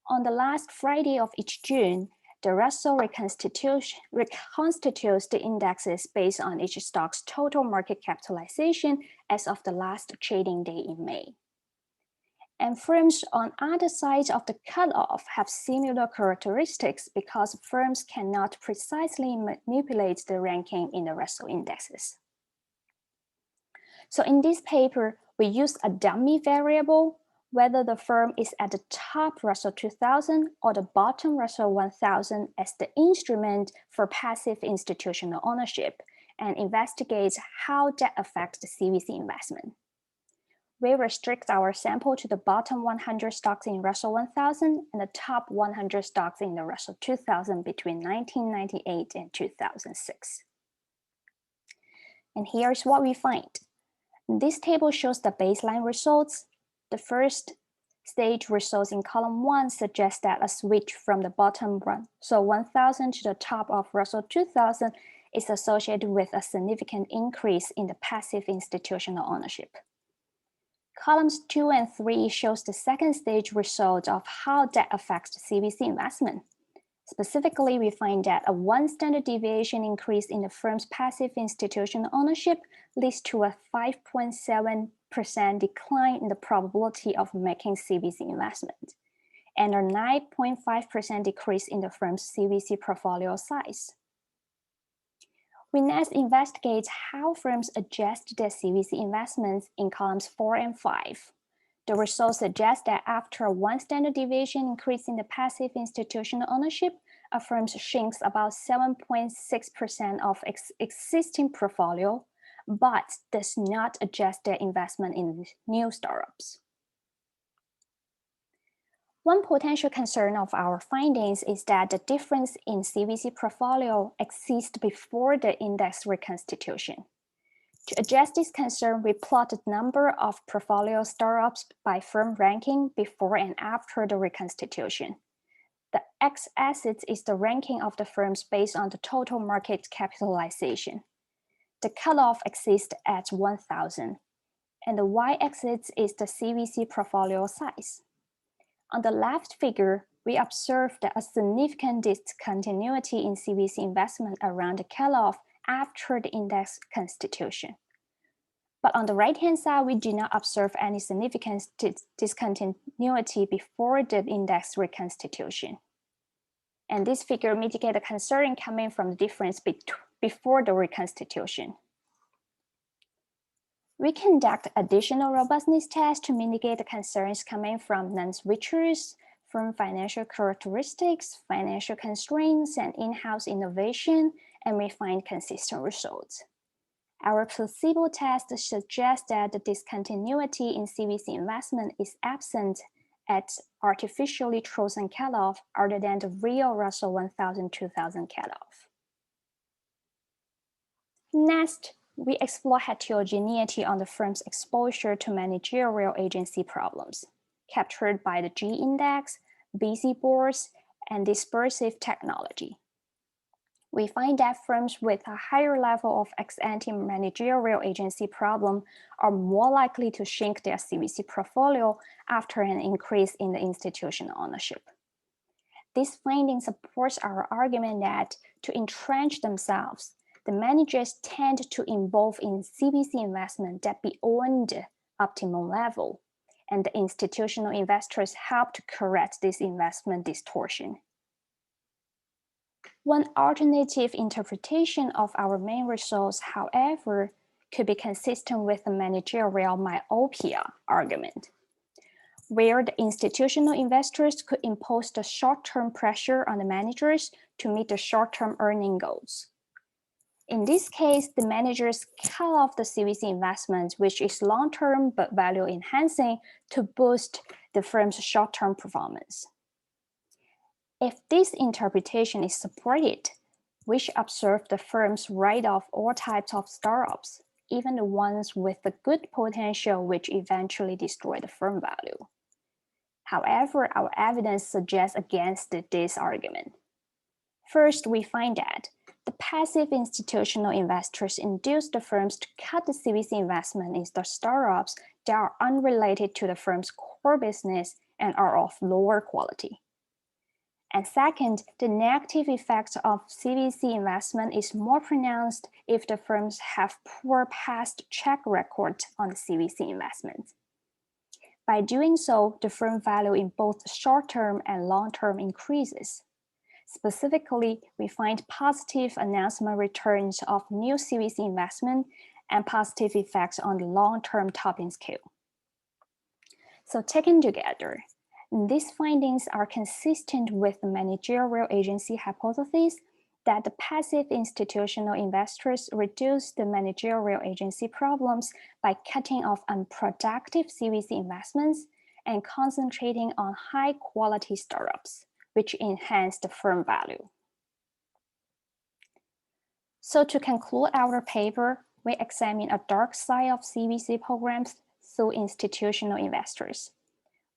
On the last Friday of each June, the Russell reconstitutes the indexes based on each stock's total market capitalization as of the last trading day in May. And firms on either side of the cutoff have similar characteristics because firms cannot precisely manipulate the ranking in the Russell indexes. So in this paper, we use a dummy variable, whether the firm is at the top Russell 2000 or the bottom Russell 1000 as the instrument for passive institutional ownership, and investigates how that affects the CVC investment. We restrict our sample to the bottom 100 stocks in Russell 1000 and the top 100 stocks in the Russell 2000 between 1998 and 2006. And here's what we find. This table shows the baseline results. The first stage results in column 1 suggest that a switch from the bottom Russell 1000 to the top of Russell 2000 is associated with a significant increase in the passive institutional ownership. Columns 2 and 3 shows the second stage result of how that affects the CVC investment. Specifically, we find that a 1 standard deviation increase in the firm's passive institutional ownership leads to a 5.7% decline in the probability of making CVC investment, and a 9.5% decrease in the firm's CVC portfolio size. We next investigate how firms adjust their CVC investments in columns 4 and 5. The results suggest that after one standard deviation increase in the passive institutional ownership, a firm shrinks about 7.6% of existing portfolio, but does not adjust their investment in new startups. One potential concern of our findings is that the difference in CVC portfolio exists before the index reconstitution. To address this concern, we plotted the number of portfolio startups by firm ranking before and after the reconstitution. The x-axis is the ranking of the firms based on the total market capitalization. The cutoff exists at 1,000, and the y-axis is the CVC portfolio size. On the left figure, we observed a significant discontinuity in CVC investment around the cutoff after the index constitution. But on the right-hand side, we do not observe any significant discontinuity before the index reconstitution. And this figure mitigates the concern coming from the difference before the reconstitution. We conduct additional robustness tests to mitigate the concerns coming from non-switchers, from financial characteristics, financial constraints, and in-house innovation, and we find consistent results. Our placebo test suggests that the discontinuity in CVC investment is absent at artificially chosen cutoff other than the real Russell 1000-2000 cutoff. Next, we explore heterogeneity on the firm's exposure to managerial agency problems, captured by the G index, busy boards, and dispersive technology. We find that firms with a higher level of ex-ante managerial agency problem are more likely to shrink their CVC portfolio after an increase in the institutional ownership. This finding supports our argument that to entrench themselves, the managers tend to involve in CVC investment that beyond the optimal level, and the institutional investors help to correct this investment distortion. One alternative interpretation of our main results, however, could be consistent with the managerial myopia argument, where the institutional investors could impose the short-term pressure on the managers to meet the short-term earning goals. In this case, the managers cut off the CVC investment, which is long-term but value-enhancing, to boost the firm's short-term performance. If this interpretation is supported, we should observe the firms write off all types of startups, even the ones with the good potential which eventually destroy the firm value. However, our evidence suggests against this argument. First, we find that the passive institutional investors induce the firms to cut the CVC investment in the startups that are unrelated to the firm's core business and are of lower quality. And second, the negative effect of CVC investment is more pronounced if the firms have poor past track record on the CVC investment. By doing so, the firm value in both short-term and long-term increases. Specifically, we find positive announcement returns of new CVC investment and positive effects on the long-term topping scale. So taken together, these findings are consistent with the managerial agency hypothesis that the passive institutional investors reduce the managerial agency problems by cutting off unproductive CVC investments and concentrating on high-quality startups, which enhance the firm value. So to conclude our paper, we examine a dark side of CVC programs through institutional investors.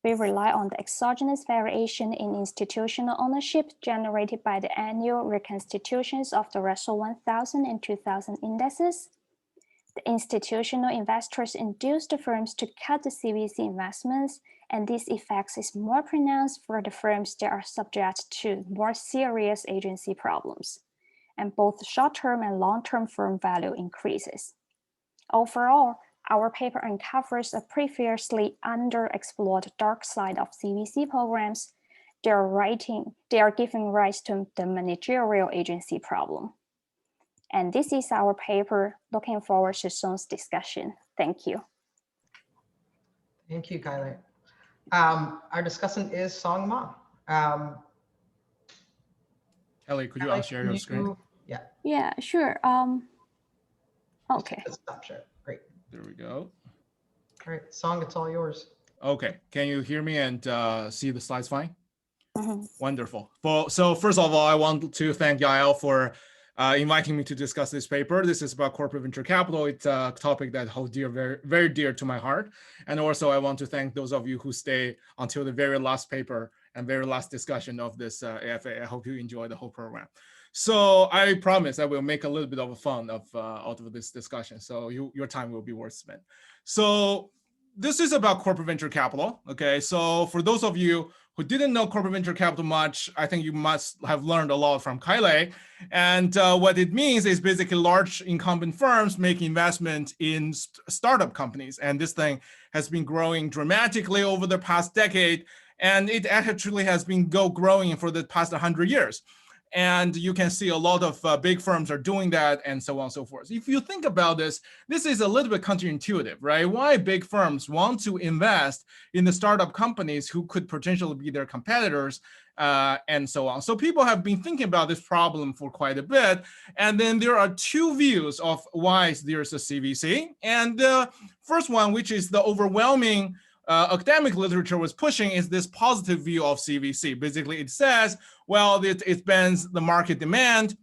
We rely on the exogenous variation in institutional ownership generated by the annual reconstitutions of the Russell 1000 and 2000 indexes. The institutional investors induce the firms to cut the CVC investments, and this effect is more pronounced for the firms that are subject to more serious agency problems, and both short-term and long-term firm value increases. Overall, our paper uncovers a previously underexplored dark side of CVC programs. They are giving rise to the managerial agency problem. And this is our paper. Looking forward to soon's discussion. Thank you. Thank you, Kylie. Our discussant is Song Ma. Kelly, could you Kylie, share can your screen? Yeah. Yeah, sure. Okay. Stop share. Great. There we go. All right, Song, it's all yours. Okay, can you hear me and see the slides fine? Mhm. Wonderful. Well, so first of all, I want to thank Yael for inviting me to discuss this paper. This is about corporate venture capital. It's a topic that holds dear, very, very dear to my heart. And also I want to thank those of you who stay until the very last paper and very last discussion of this AFA. I hope you enjoy the whole program. So I promise I will make a little bit of a fun of out of this discussion. So your time will be worth spent. So this is about corporate venture capital. Okay, so for those of you who didn't know corporate venture capital much, I think you must have learned a lot from Kylie. And what it means is basically large incumbent firms make investment in startup companies. And this thing has been growing dramatically over the past decade. And it actually has been growing for the past 100 years. And you can see a lot of big firms are doing that and so on and so forth. If you think about this, this is a little bit counterintuitive, right? Why big firms want to invest in the startup companies who could potentially be their competitors and so on. So people have been thinking about this problem for quite a bit. And then there are two views of why there's a CVC. And the first one, which is the overwhelming academic literature was pushing, is this positive view of CVC. Basically, it says, well, it bends the market demand.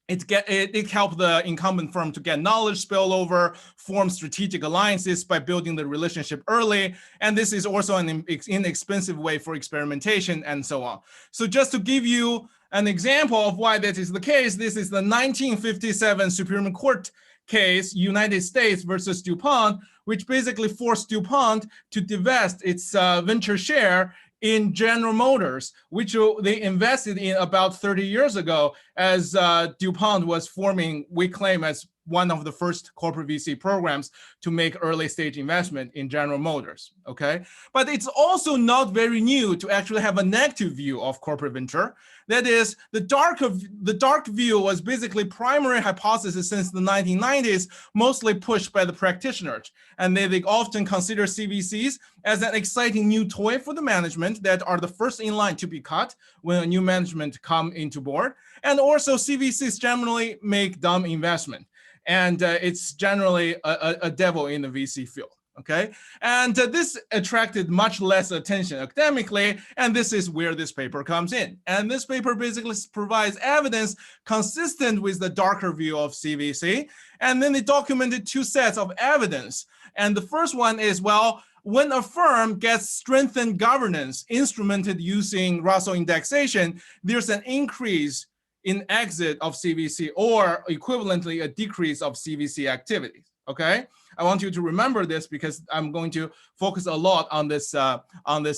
It helped the incumbent firm to get knowledge spillover, form strategic alliances by building the relationship early. And this is also an inexpensive way for experimentation and so on. So just to give you an example of why that is the case, this is the 1957 Supreme Court case, United States versus DuPont, which basically forced DuPont to divest its venture share in General Motors, which they invested in about 30 years ago, as DuPont was forming, we claim, as one of the first corporate VC programs to make early stage investment in General Motors, okay? But it's also not very new to actually have a negative view of corporate venture. That is, the dark view was basically primary hypothesis since the 1990s, mostly pushed by the practitioners. And they often consider CVCs as an exciting new toy for the management that are the first in line to be cut when a new management come into board. And also CVCs generally make dumb investment. And it's generally a devil in the VC field, okay? And this attracted much less attention academically, and this is where this paper comes in. And this paper basically provides evidence consistent with the darker view of CVC, and then it documented two sets of evidence. And the first one is, well, when a firm gets strengthened governance instrumented using Russell indexation, there's an increase in exit of CVC, or equivalently a decrease of CVC activities, okay? I want you to remember this because I'm going to focus a lot on this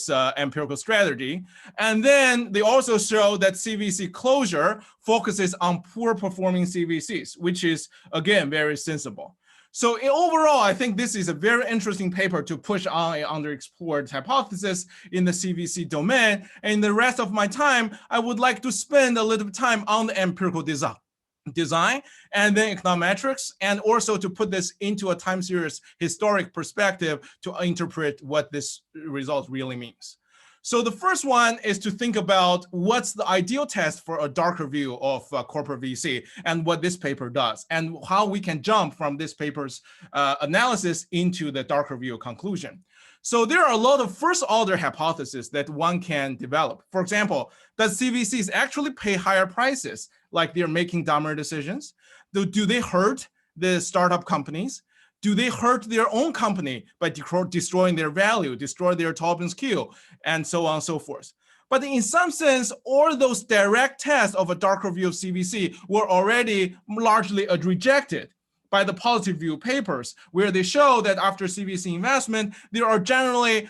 empirical strategy. And then they also show that CVC closure focuses on poor performing CVCs, which is, again, very sensible. So overall, I think this is a very interesting paper to push on an underexplored hypothesis in the CVC domain. And in the rest of my time, I would like to spend a little time on the empirical design and then econometrics, and also to put this into a time series historic perspective to interpret what this result really means. So the first one is to think about what's the ideal test for a darker view of corporate VC and what this paper does, and how we can jump from this paper's analysis into the darker view conclusion. So there are a lot of first order hypotheses that one can develop. For example, does CVCs actually pay higher prices, like they're making dumber decisions? Do they hurt the startup companies? Do they hurt their own company by destroying their value, destroy their Tobin's Q, and so on and so forth? But in some sense, all those direct tests of a darker view of CVC were already largely rejected by the positive view papers, where they show that after CVC investment, there are generally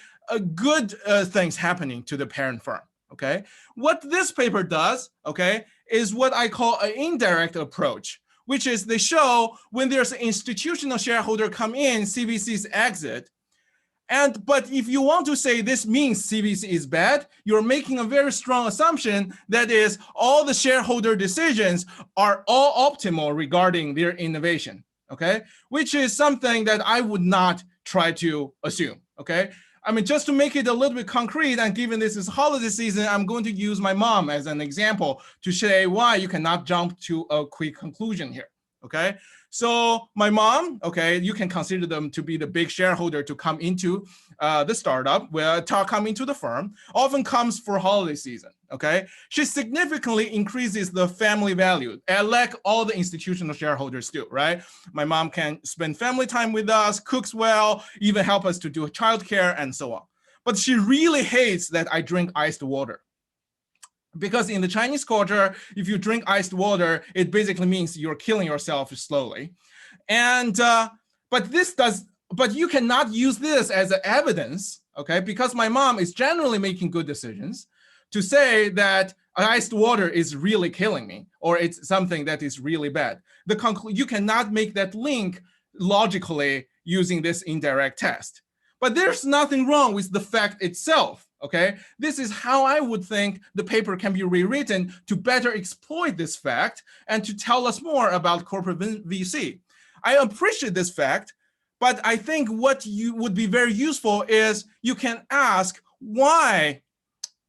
good things happening to the parent firm, okay? What this paper does, okay, is what I call an indirect approach, which is they show when there's an institutional shareholder come in, CVCs exit. But if you want to say this means CVC is bad, you're making a very strong assumption that is all the shareholder decisions are all optimal regarding their innovation, okay? Which is something that I would not try to assume, okay? I mean, just to make it a little bit concrete, and given this is holiday season, I'm going to use my mom as an example to say why you cannot jump to a quick conclusion here, okay? So my mom, okay, you can consider them to be the big shareholder to come into the startup, come into the firm, often comes for holiday season, okay? She significantly increases the family value, like all the institutional shareholders do, right? My mom can spend family time with us, cooks well, even help us to do childcare and so on. But she really hates that I drink iced water. Because in the Chinese culture, if you drink iced water, it basically means you're killing yourself slowly. And, but you cannot use this as evidence, okay? Because my mom is generally making good decisions to say that iced water is really killing me, or it's something that is really bad. You cannot make that link logically using this indirect test. But there's nothing wrong with the fact itself. Okay, this is how I would think the paper can be rewritten to better exploit this fact and to tell us more about corporate VC. I appreciate this fact, but I think what you would be very useful is you can ask why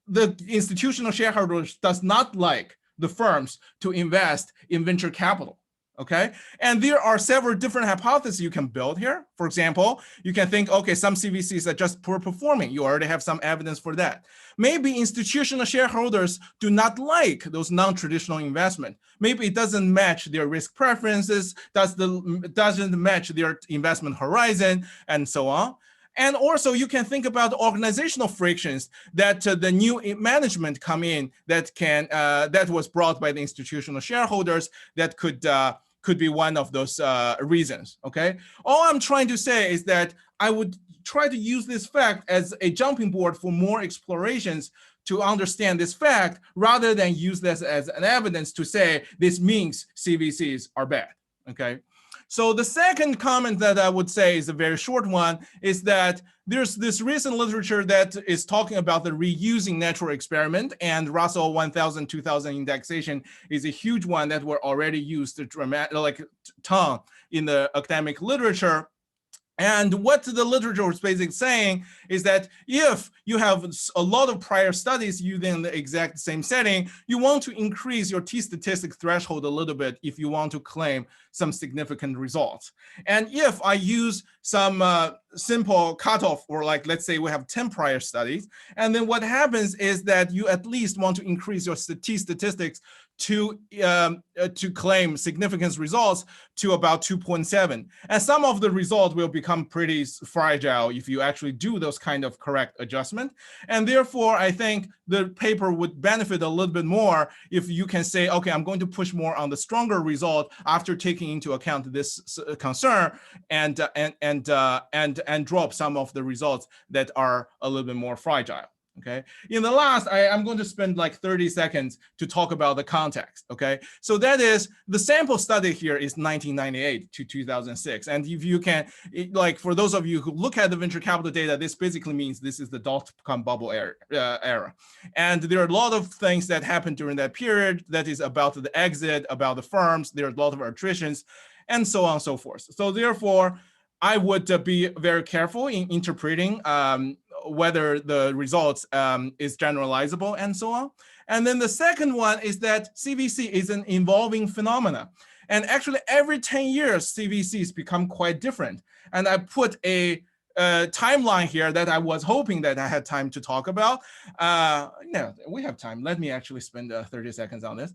the institutional shareholders does not like the firms to invest in venture capital. Okay, and there are several different hypotheses you can build here. For example, you can think, okay, some CVCs are just poor performing. You already have some evidence for that. Maybe institutional shareholders do not like those non-traditional investment. Maybe it doesn't match their risk preferences, doesn't match their investment horizon, and so on. And also, you can think about organizational frictions that the new management come in that was brought by the institutional shareholders that could be one of those reasons, okay? All I'm trying to say is that I would try to use this fact as a jumping board for more explorations to understand this fact rather than use this as an evidence to say this means CVCs are bad, okay? So the second comment that I would say is a very short one is that there's this recent literature that is talking about the reusing natural experiment, and Russell 1000, 2000 indexation is a huge one that were already used like ton in the academic literature. And what the literature was basically saying is that if you have a lot of prior studies using the exact same setting, you want to increase your t-statistic threshold a little bit if you want to claim some significant results. And if I use some simple cutoff, or like, let's say we have 10 prior studies, and then what happens is that you at least want to increase your t-statistics to claim significance results to about 2.7. And some of the results will become pretty fragile if you actually do those kind of correct adjustment. And therefore, I think the paper would benefit a little bit more if you can say, okay, I'm going to push more on the stronger result after taking into account this concern and drop some of the results that are a little bit more fragile. Okay. In the last, I'm going to spend like 30 seconds to talk about the context. Okay. So that is the sample study here is 1998 to 2006. And if you can, like for those of you who look at the venture capital data, this basically means this is the dot-com bubble era. And there are a lot of things that happened during that period that is about the exit, about the firms. There are a lot of attritions and so on and so forth. So therefore, I would be very careful in interpreting whether the results is generalizable and so on. And then the second one is that CVC is an evolving phenomena. And actually every 10 years, CVCs become quite different. And I put a timeline here that I was hoping that I had time to talk about. No, we have time. Let me actually spend 30 seconds on this.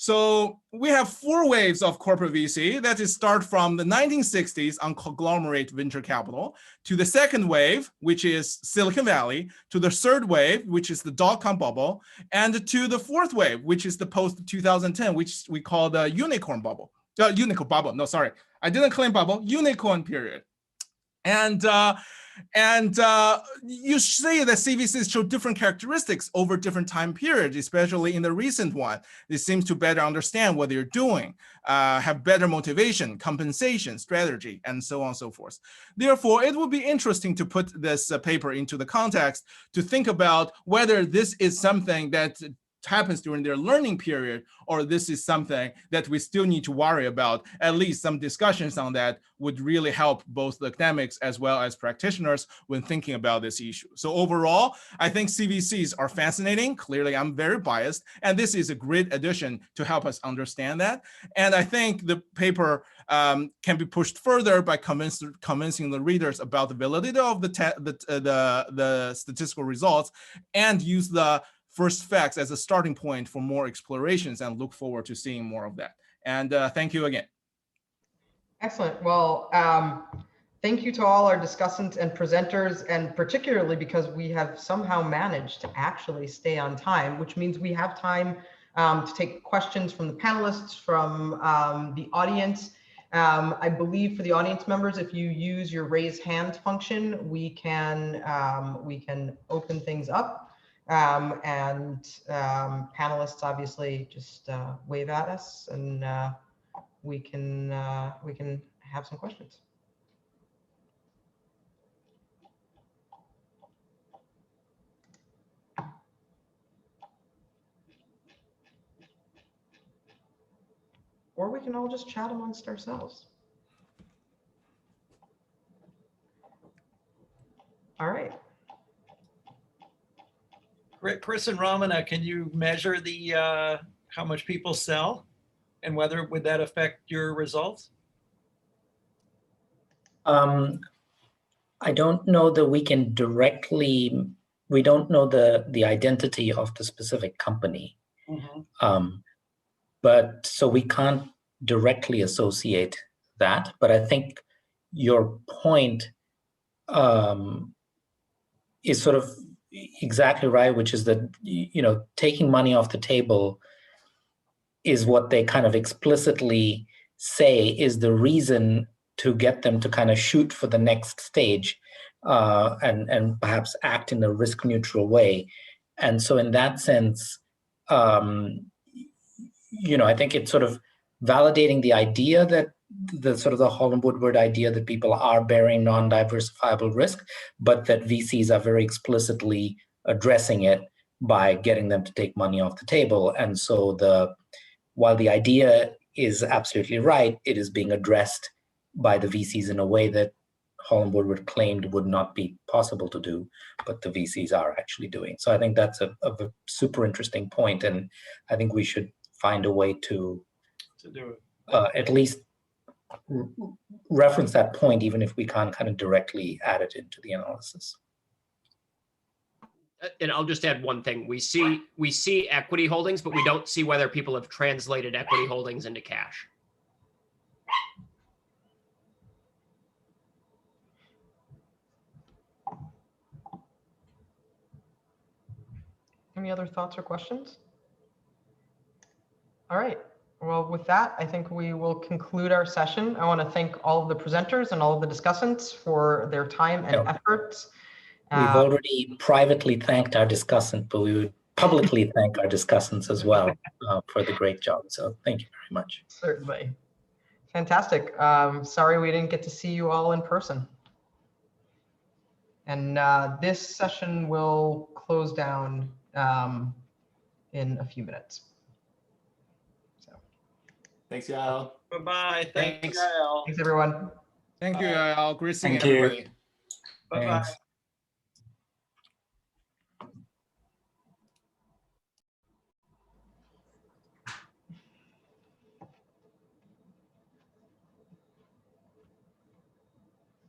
So we have 4 waves of corporate VC that is start from the 1960s on conglomerate venture capital, to the second wave, which is Silicon Valley, to the third wave, which is the dot-com bubble, and to the fourth wave, which is the post-2010, which we call the unicorn bubble. Unicorn bubble, no, sorry. I didn't claim bubble, unicorn period. And you see that CVCs show different characteristics over different time periods, especially in the recent one. It seems to better understand what they're doing, have better motivation, compensation, strategy, and so on and so forth. Therefore, it would be interesting to put this paper into the context to think about whether this is something that happens during their learning period, or this is something that we still need to worry about. At least some discussions on that would really help both the academics as well as practitioners when thinking about this issue. So overall, I think CVCs are fascinating. Clearly, I'm very biased, and this is a great addition to help us understand that. And I think the paper can be pushed further by convincing the readers about the validity of the statistical results, and use the first facts as a starting point for more explorations, and look forward to seeing more of that. And thank you again. Excellent. Well, thank you to all our discussants and presenters, and particularly because we have somehow managed to actually stay on time, which means we have time to take questions from the panelists, from the audience. I believe for the audience members, if you use your raise hand function, we can open things up. Panelists obviously just wave at us, and we can have some questions. Or we can all just chat amongst ourselves. All right. Chris and Ramana, can you measure the how much people sell, and whether would that affect your results? I don't know that we can directly. We don't know the identity of the specific company, but so we can't directly associate that. But I think your point is sort of exactly right, which is that, you know, taking money off the table is what they kind of explicitly say is the reason to get them to kind of shoot for the next stage, and perhaps act in a risk neutral way. And so in that sense, you know, I think it's sort of validating the idea that the sort of the Hall and Woodward idea that people are bearing non-diversifiable risk, but that VCs are very explicitly addressing it by getting them to take money off the table. And so while the idea is absolutely right, it is being addressed by the VCs in a way that Hall and Woodward claimed would not be possible to do, but the VCs are actually doing. So I think that's a super interesting point, and I think we should find a way to do it. At least reference that point, even if we can't kind of directly add it into the analysis. And I'll just add one thing. We see equity holdings, but we don't see whether people have translated equity holdings into cash. Any other thoughts or questions? All right. Well, with that, I think we will conclude our session. I want to thank all of the presenters and all of the discussants for their time and efforts. We've already privately thanked our discussant, but we would publicly thank our discussants as well for the great job. So thank you very much. Certainly. Fantastic. Sorry we didn't get to see you all in person. And this session will close down in a few minutes. Thanks, Yael. Bye-bye. Thanks, Thanks. Yael. Thanks, everyone. Thank you, Yael. Great seeing Thank you. everybody. Bye-bye. Thanks.